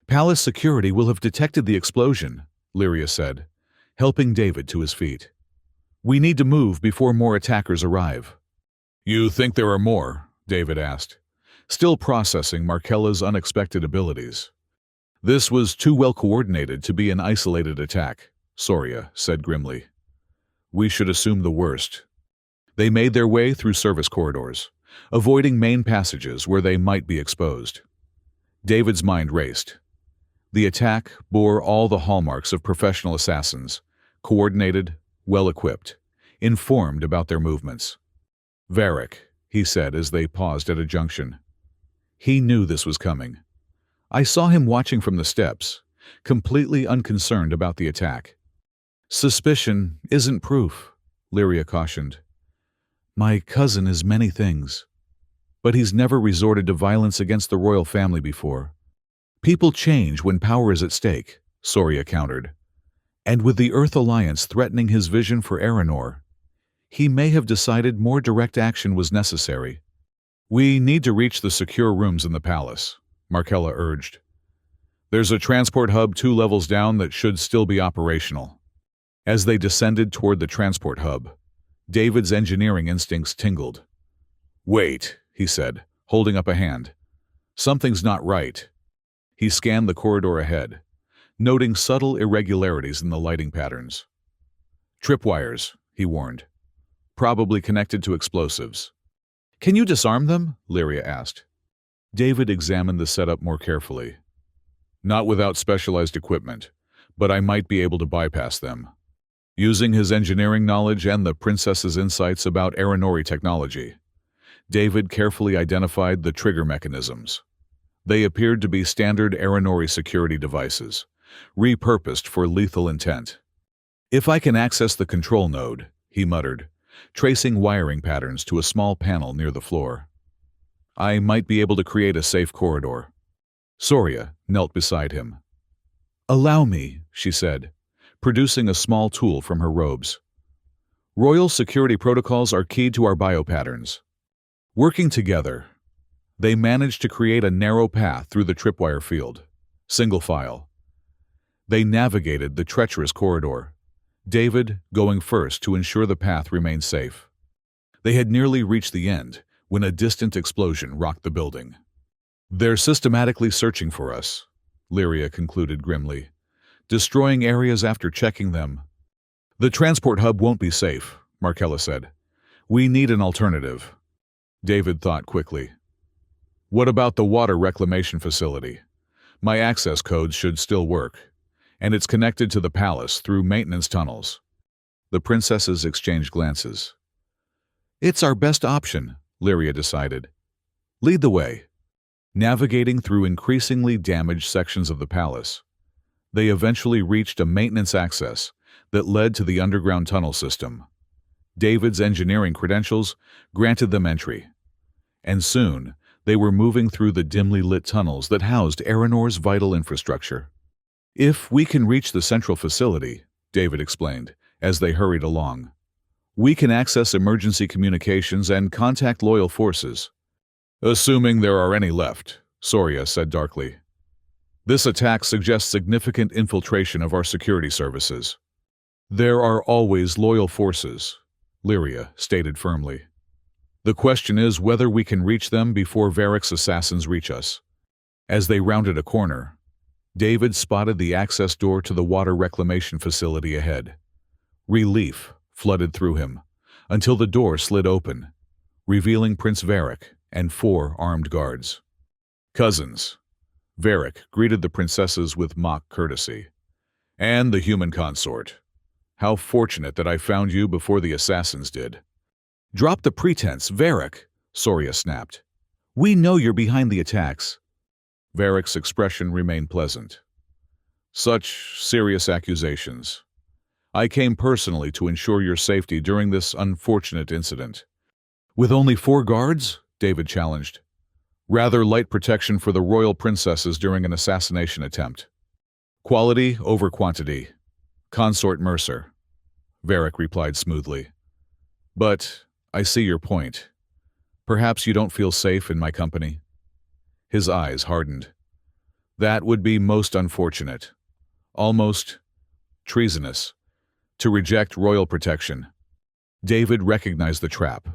"Palace security will have detected the explosion," Lyria said, helping David to his feet. "We need to move before more attackers arrive." "You think there are more?" David asked, still processing Markella's unexpected abilities. "This was too well coordinated to be an isolated attack," Soria said grimly. "We should assume the worst." They made their way through service corridors, avoiding main passages where they might be exposed. David's mind raced. The attack bore all the hallmarks of professional assassins, coordinated, well-equipped, informed about their movements. "Varick," he said as they paused at a junction. He knew this was coming. "I saw him watching from the steps, completely unconcerned about the attack." "Suspicion isn't proof," Lyria cautioned. "My cousin is many things, but he's never resorted to violence against the royal family before." "People change when power is at stake," Soria countered. "And with the Earth Alliance threatening his vision for Aranor, he may have decided more direct action was necessary." "We need to reach the secure rooms in the palace," Markella urged. "There's a transport hub 2 levels down that should still be operational." As they descended toward the transport hub, David's engineering instincts tingled. "Wait," he said, holding up a hand. "Something's not right." He scanned the corridor ahead, noting subtle irregularities in the lighting patterns. "Tripwires," he warned. "Probably connected to explosives." "Can you disarm them?" Lyria asked. David examined the setup more carefully. "Not without specialized equipment, but I might be able to bypass them." Using his engineering knowledge and the princess's insights about Aranori technology, David carefully identified the trigger mechanisms. They appeared to be standard Aranori security devices, repurposed for lethal intent. "If I can access the control node," he muttered, tracing wiring patterns to a small panel near the floor, "I might be able to create a safe corridor." Soria knelt beside him. "Allow me," she said, producing a small tool from her robes. "Royal security protocols are keyed to our biopatterns." Working together, they managed to create a narrow path through the tripwire field, single file. They navigated the treacherous corridor, David going first to ensure the path remained safe. They had nearly reached the end when a distant explosion rocked the building. "They're systematically searching for us," Lyria concluded grimly, "destroying areas after checking them." "The transport hub won't be safe," Markella said. We need an alternative. David thought quickly. What about the water reclamation facility? My access codes should still work, and it's connected to the palace through maintenance tunnels. The princesses exchanged glances. It's our best option, Lyria decided. Lead the way. Navigating through increasingly damaged sections of the palace, they eventually reached a maintenance access that led to the underground tunnel system. David's engineering credentials granted them entry, and soon they were moving through the dimly lit tunnels that housed Aranor's vital infrastructure. If we can reach the central facility, David explained, as they hurried along, we can access emergency communications and contact loyal forces. Assuming there are any left, Soria said darkly. This attack suggests significant infiltration of our security services. There are always loyal forces, Lyria stated firmly. The question is whether we can reach them before Varric's assassins reach us. As they rounded a corner, David spotted the access door to the water reclamation facility ahead. Relief flooded through him, until the door slid open, revealing Prince Varric and 4 armed guards. Cousins, Varric greeted the princesses with mock courtesy. And the human consort. How fortunate that I found you before the assassins did. Drop the pretense, Varric, Soria snapped. We know you're behind the attacks. Varric's expression remained pleasant. Such serious accusations. I came personally to ensure your safety during this unfortunate incident. With only 4 guards? David challenged. Rather light protection for the royal princesses during an assassination attempt. Quality over quantity. Consort Mercer. Varric replied smoothly. But I see your point. Perhaps you don't feel safe in my company? His eyes hardened. That would be most unfortunate. Almost treasonous. To reject royal protection. David recognized the trap.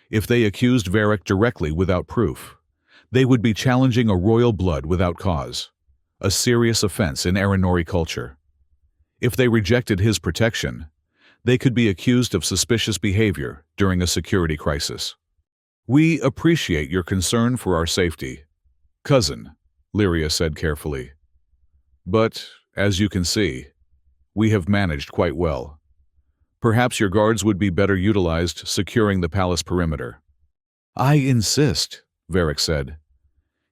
If they accused Varric directly without proof, they would be challenging a royal blood without cause, a serious offense in Aranori culture. If they rejected his protection, they could be accused of suspicious behavior during a security crisis. We appreciate your concern for our safety, cousin, Lyria said carefully. But, as you can see, we have managed quite well. Perhaps your guards would be better utilized securing the palace perimeter. I insist, Varric said,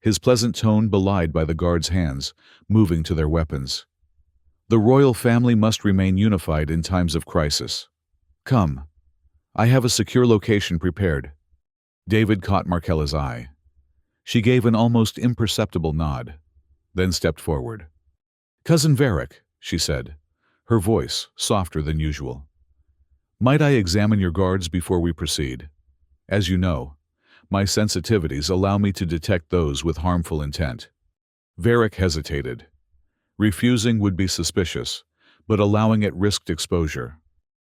his pleasant tone belied by the guards' hands moving to their weapons. The royal family must remain unified in times of crisis. Come, I have a secure location prepared. David caught Markella's eye. She gave an almost imperceptible nod, then stepped forward. Cousin Varric, she said, her voice softer than usual. Might I examine your guards before we proceed? As you know, my sensitivities allow me to detect those with harmful intent. Varric hesitated. Refusing would be suspicious, but allowing it risked exposure.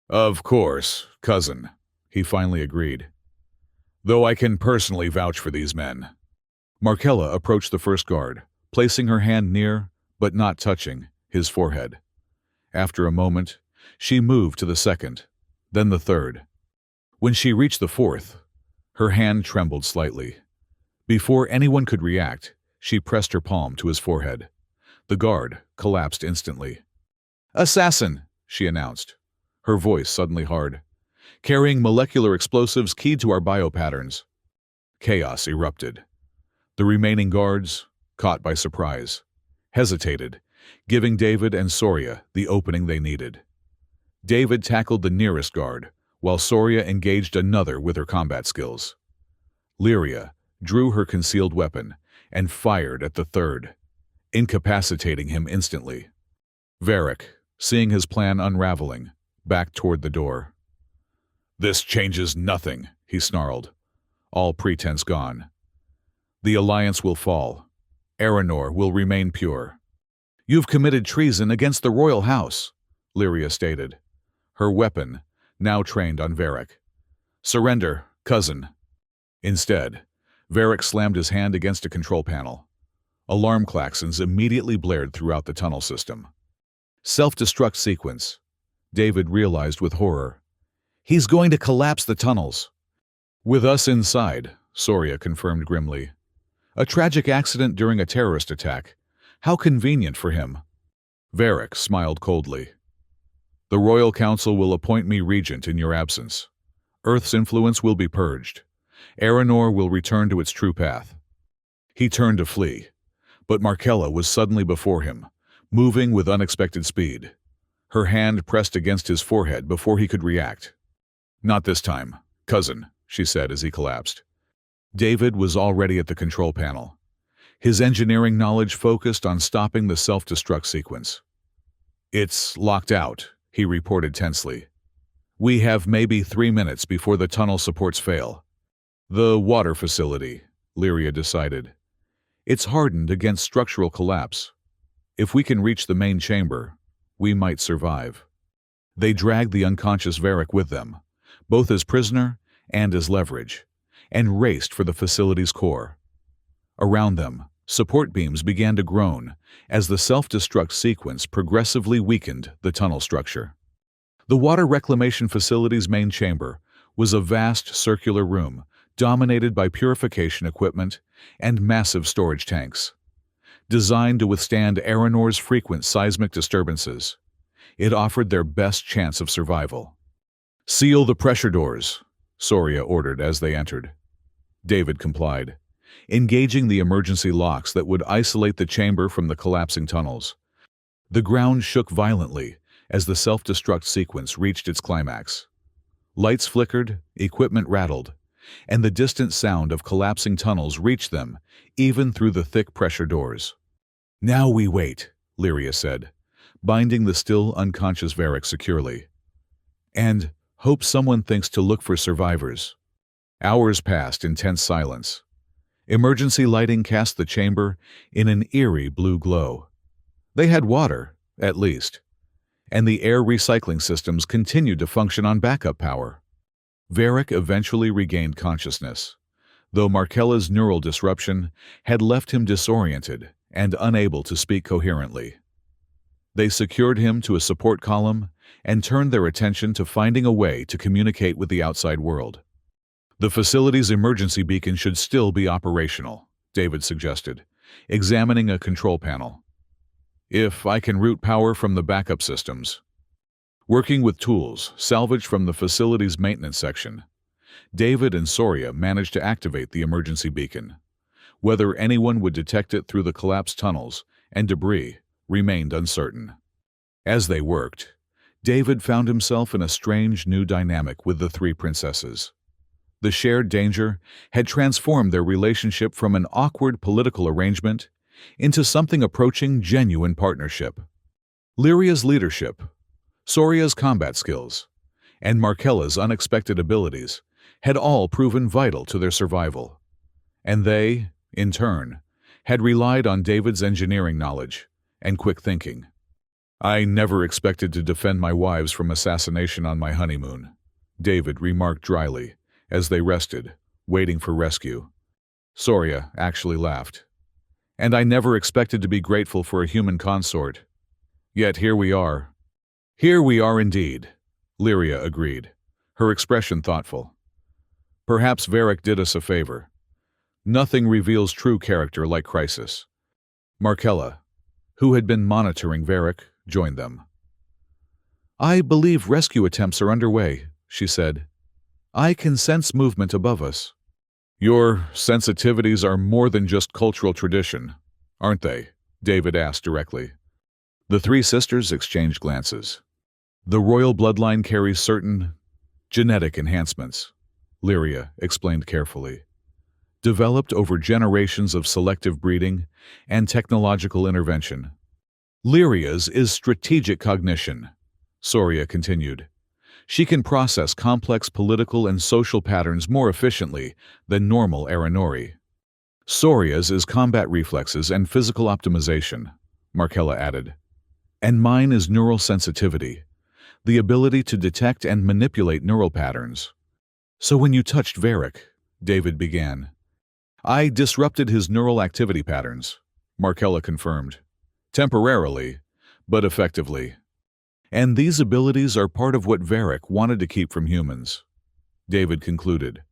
Of course, cousin, he finally agreed. Though I can personally vouch for these men. Markella approached the first guard, placing her hand near, but not touching, his forehead. After a moment, she moved to the second, then the third. When she reached the fourth, her hand trembled slightly. Before anyone could react, she pressed her palm to his forehead. The guard collapsed instantly. Assassin, she announced, her voice suddenly hard. Carrying molecular explosives keyed to our biopatterns. Chaos erupted. The remaining guards, caught by surprise, hesitated, giving David and Soria the opening they needed. David tackled the nearest guard, while Soria engaged another with her combat skills. Lyria drew her concealed weapon and fired at the third, incapacitating him instantly. Varric, seeing his plan unraveling, backed toward the door. This changes nothing, he snarled, all pretense gone. The alliance will fall. Aranor will remain pure. You've committed treason against the royal house, Lyria stated, her weapon now trained on Varric. Surrender, cousin. Instead, Varric slammed his hand against a control panel. Alarm klaxons immediately blared throughout the tunnel system. Self-destruct sequence, David realized with horror. He's going to collapse the tunnels. With us inside, Soria confirmed grimly. A tragic accident during a terrorist attack. How convenient for him. Varric smiled coldly. The Royal Council will appoint me regent in your absence. Earth's influence will be purged. Aranor will return to its true path. He turned to flee, but Markella was suddenly before him, moving with unexpected speed. Her hand pressed against his forehead before he could react. Not this time, cousin, she said as he collapsed. David was already at the control panel. His engineering knowledge focused on stopping the self-destruct sequence. It's locked out, he reported tensely. We have maybe 3 minutes before the tunnel supports fail. The water facility, Lyria decided. It's hardened against structural collapse. If we can reach the main chamber, we might survive. They dragged the unconscious Varric with them, both as prisoner and as leverage, and raced for the facility's core. Around them, support beams began to groan as the self-destruct sequence progressively weakened the tunnel structure. The water reclamation facility's main chamber was a vast circular room dominated by purification equipment and massive storage tanks. Designed to withstand Aranor's frequent seismic disturbances, it offered their best chance of survival. Seal the pressure doors, Soria ordered as they entered. David complied, engaging the emergency locks that would isolate the chamber from the collapsing tunnels. The ground shook violently as the self-destruct sequence reached its climax. Lights flickered, equipment rattled, and the distant sound of collapsing tunnels reached them, even through the thick pressure doors. Now we wait, Lyria said, binding the still unconscious Varric securely. And hope someone thinks to look for survivors. Hours passed in tense silence. Emergency lighting cast the chamber in an eerie blue glow. They had water, at least, and the air recycling systems continued to function on backup power. Varric eventually regained consciousness, though Markella's neural disruption had left him disoriented and unable to speak coherently. They secured him to a support column and turned their attention to finding a way to communicate with the outside world. The facility's emergency beacon should still be operational, David suggested, examining a control panel. If I can route power from the backup systems. Working with tools salvaged from the facility's maintenance section, David and Soria managed to activate the emergency beacon. Whether anyone would detect it through the collapsed tunnels and debris remained uncertain. As they worked, David found himself in a strange new dynamic with the three princesses. The shared danger had transformed their relationship from an awkward political arrangement into something approaching genuine partnership. Lyria's leadership, Soria's combat skills, and Markella's unexpected abilities had all proven vital to their survival. And they, in turn, had relied on David's engineering knowledge and quick thinking. I never expected to defend my wives from assassination on my honeymoon, David remarked dryly as they rested, waiting for rescue. Soria actually laughed. And I never expected to be grateful for a human consort. Yet here we are. Here we are indeed, Lyria agreed, her expression thoughtful. Perhaps Varric did us a favor. Nothing reveals true character like crisis. Markella, who had been monitoring Varric, joined them. I believe rescue attempts are underway, she said. I can sense movement above us. Your sensitivities are more than just cultural tradition, aren't they? David asked directly. The three sisters exchanged glances. The royal bloodline carries certain genetic enhancements, Lyria explained carefully, developed over generations of selective breeding and technological intervention. Lyria's is strategic cognition, Soria continued. She can process complex political and social patterns more efficiently than normal Aranori. Soria's is combat reflexes and physical optimization, Markella added. And mine is neural sensitivity, the ability to detect and manipulate neural patterns. So when you touched Varric, David began. I disrupted his neural activity patterns, Markella confirmed. Temporarily, but effectively. And these abilities are part of what Varric wanted to keep from humans. David concluded.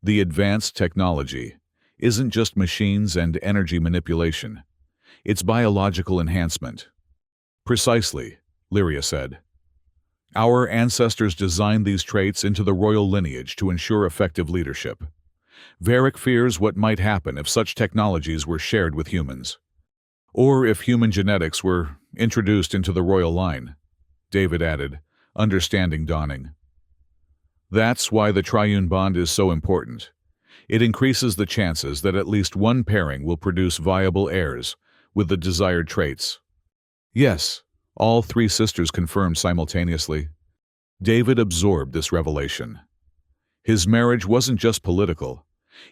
The advanced technology isn't just machines and energy manipulation. It's biological enhancement. Precisely, Lyria said. Our ancestors designed these traits into the royal lineage to ensure effective leadership. Varric fears what might happen if such technologies were shared with humans. Or if human genetics were introduced into the royal line, David added, understanding dawning. That's why the triune bond is so important. It increases the chances that at least one pairing will produce viable heirs with the desired traits. Yes, all three sisters confirmed simultaneously. David absorbed this revelation. His marriage wasn't just political.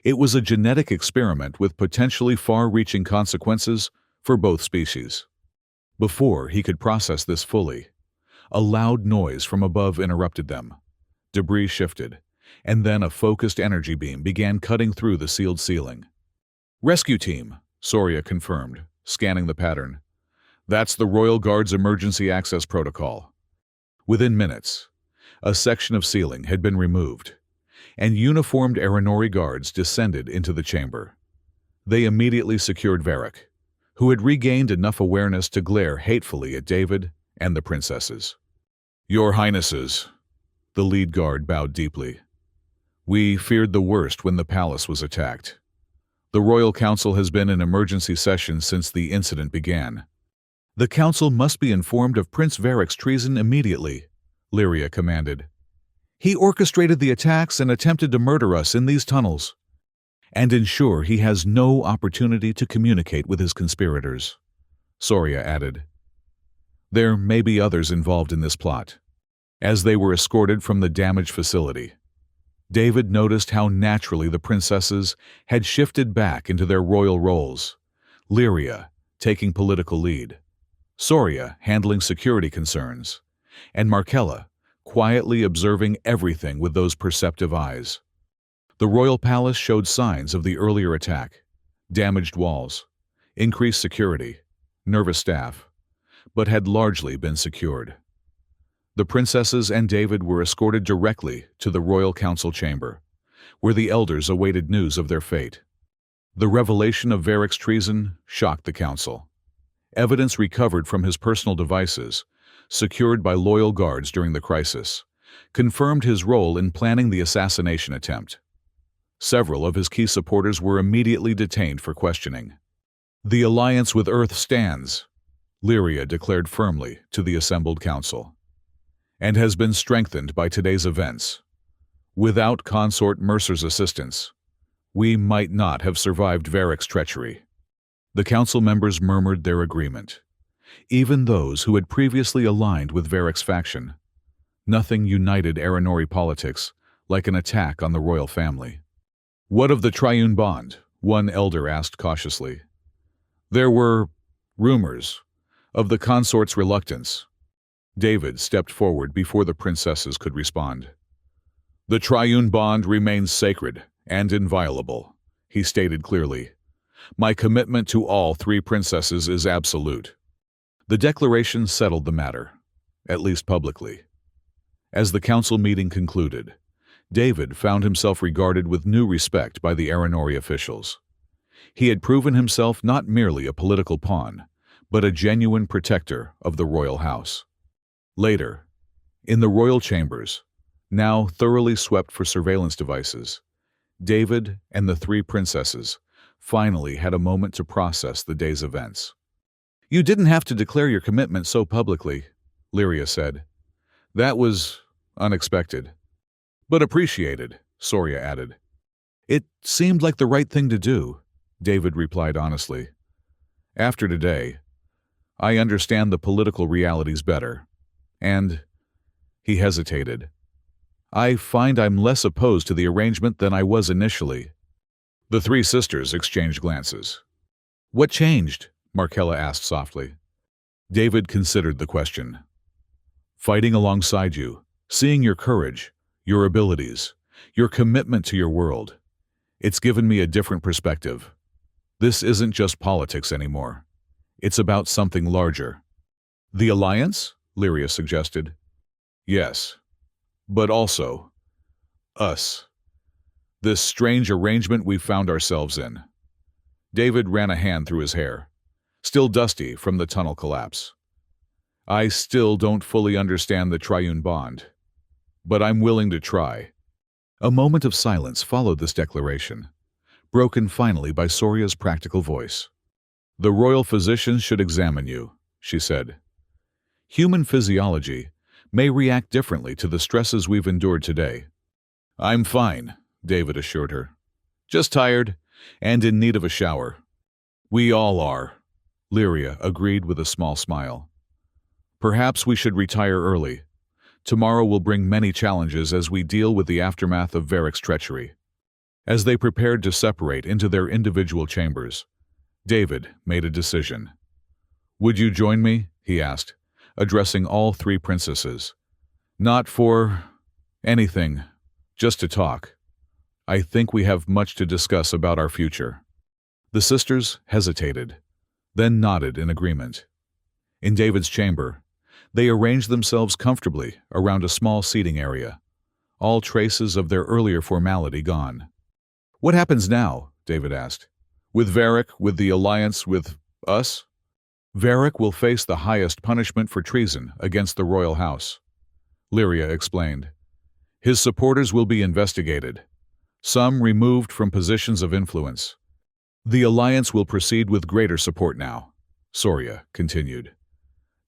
It was a genetic experiment with potentially far-reaching consequences for both species. Before he could process this fully, a loud noise from above interrupted them. Debris shifted, and then a focused energy beam began cutting through the sealed ceiling. Rescue team, Soria confirmed, scanning the pattern. That's the Royal Guard's emergency access protocol. Within minutes, a section of ceiling had been removed, and uniformed Aranori guards descended into the chamber. They immediately secured Varric, who had regained enough awareness to glare hatefully at David and the princesses. Your Highnesses, the lead guard bowed deeply. We feared the worst when the palace was attacked. The Royal Council has been in emergency session since the incident began. The Council must be informed of Prince Varric's treason immediately, Lyria commanded. He orchestrated the attacks and attempted to murder us in these tunnels, and ensure he has no opportunity to communicate with his conspirators, Soria added. There may be others involved in this plot. As they were escorted from the damaged facility, David noticed how naturally the princesses had shifted back into their royal roles, Lyria taking political lead, Soria handling security concerns, and Markella quietly observing everything with those perceptive eyes. The royal palace showed signs of the earlier attack, damaged walls, increased security, nervous staff, but had largely been secured. The princesses and David were escorted directly to the Royal Council chamber, where the elders awaited news of their fate. The revelation of Varric's treason shocked the council. Evidence recovered from his personal devices, secured by loyal guards during the crisis, confirmed his role in planning the assassination attempt. Several of his key supporters were immediately detained for questioning. The alliance with Earth stands, Lyria declared firmly to the assembled council, and has been strengthened by today's events. Without Consort Mercer's assistance, we might not have survived Varric's treachery. The council members murmured their agreement, even those who had previously aligned with Varric's faction. Nothing united Aranori politics like an attack on the royal family. What of the triune bond? One elder asked cautiously. There were rumors of the consort's reluctance. David stepped forward before the princesses could respond. The triune bond remains sacred and inviolable, he stated clearly. My commitment to all three princesses is absolute. The declaration settled the matter, at least publicly. As the council meeting concluded, David found himself regarded with new respect by the Aranori officials. He had proven himself not merely a political pawn, but a genuine protector of the royal house. Later, in the royal chambers, now thoroughly swept for surveillance devices, David and the three princesses finally had a moment to process the day's events. You didn't have to declare your commitment so publicly, Lyria said. That was unexpected, but appreciated, Soria added. It seemed like the right thing to do, David replied honestly. After today, I understand the political realities better, and, he hesitated, I find I'm less opposed to the arrangement than I was initially. The three sisters exchanged glances. What changed? Markella asked softly. David considered the question. Fighting alongside you, seeing your courage, your abilities, your commitment to your world. It's given me a different perspective. This isn't just politics anymore. It's about something larger. The alliance? Lyria suggested. Yes, but also us. This strange arrangement we found ourselves in. David ran a hand through his hair, still dusty from the tunnel collapse. I still don't fully understand the triune bond, but I'm willing to try. A moment of silence followed this declaration, broken finally by Soria's practical voice. The royal physicians should examine you, she said. Human physiology may react differently to the stresses we've endured today. I'm fine, David assured her. Just tired and in need of a shower. We all are, Lyria agreed with a small smile. Perhaps we should retire early. Tomorrow will bring many challenges as we deal with the aftermath of Varric's treachery. As they prepared to separate into their individual chambers, David made a decision. Would you join me? He asked, addressing all three princesses. Not for anything, just to talk. I think we have much to discuss about our future. The sisters hesitated, then nodded in agreement. In David's chamber, they arranged themselves comfortably around a small seating area, all traces of their earlier formality gone. What happens now? David asked. With Varric, with the alliance with us? Varric will face the highest punishment for treason against the royal house, Lyria explained. His supporters will be investigated, some removed from positions of influence. The alliance will proceed with greater support now, Soria continued.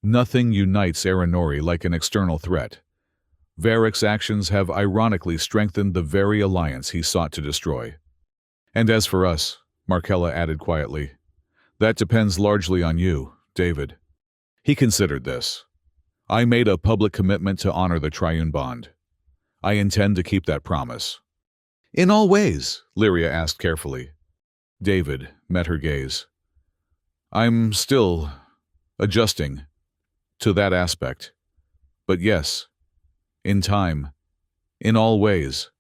Nothing unites Aranori like an external threat. Varric's actions have ironically strengthened the very alliance he sought to destroy. And as for us, Markella added quietly, that depends largely on you, David. He considered this. I made a public commitment to honor the triune bond. I intend to keep that promise. In all ways, Lyria asked carefully. David met her gaze. I'm still adjusting to that aspect. But yes, in time, in all ways.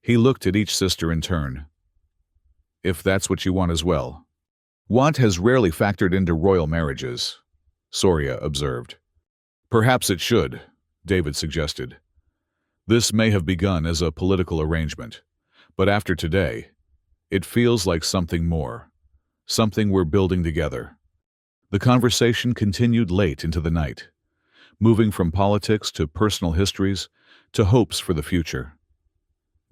He looked at each sister in turn. If that's what you want as well. Want has rarely factored into royal marriages, Soria observed. Perhaps it should, David suggested. This may have begun as a political arrangement, but after today, it feels like something more, something we're building together. The conversation continued late into the night, moving from politics to personal histories to hopes for the future.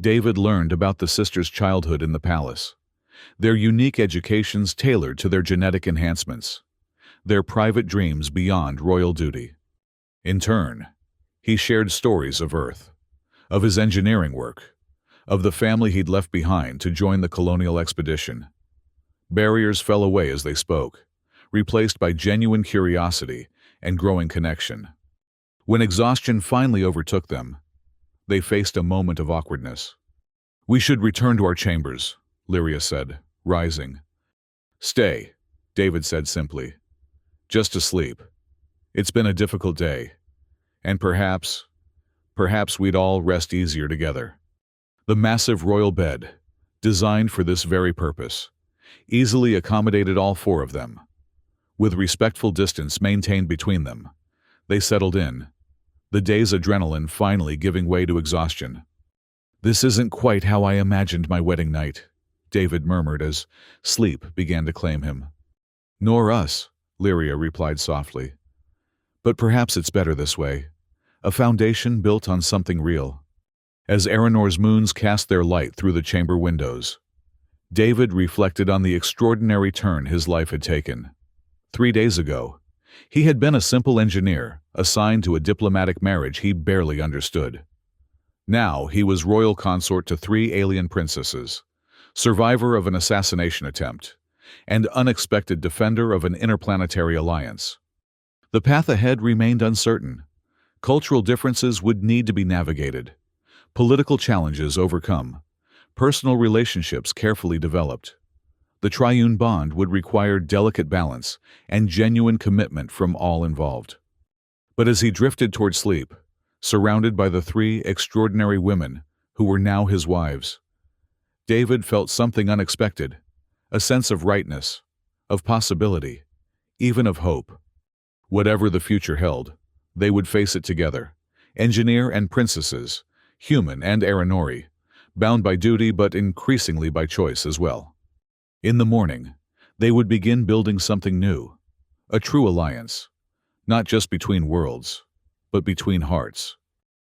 David learned about the sisters' childhood in the palace, their unique educations tailored to their genetic enhancements, their private dreams beyond royal duty. In turn, he shared stories of Earth, of his engineering work, of the family he'd left behind to join the colonial expedition. Barriers fell away as they spoke, replaced by genuine curiosity and growing connection. When exhaustion finally overtook them, they faced a moment of awkwardness. We should return to our chambers, Lyria said, rising. Stay, David said simply. Just to sleep. It's been a difficult day, and perhaps we'd all rest easier together. The massive royal bed, designed for this very purpose, easily accommodated all four of them. With respectful distance maintained between them, they settled in, the day's adrenaline finally giving way to exhaustion. This isn't quite how I imagined my wedding night, David murmured as sleep began to claim him. Nor us, Lyria replied softly. But perhaps it's better this way, a foundation built on something real. As Aranor's moons cast their light through the chamber windows, David reflected on the extraordinary turn his life had taken. 3 days ago, he had been a simple engineer assigned to a diplomatic marriage he barely understood. Now he was royal consort to 3 alien princesses, survivor of an assassination attempt, and unexpected defender of an interplanetary alliance. The path ahead remained uncertain. Cultural differences would need to be navigated, political challenges overcome, personal relationships carefully developed. The triune bond would require delicate balance and genuine commitment from all involved. But as he drifted toward sleep, surrounded by the 3 extraordinary women who were now his wives, David felt something unexpected, a sense of rightness, of possibility, even of hope. Whatever the future held, They would face it together, engineer and princesses, human and Aeronori, bound by duty but increasingly by choice as well. In the morning, they would begin building something new, a true alliance, not just between worlds, but between hearts.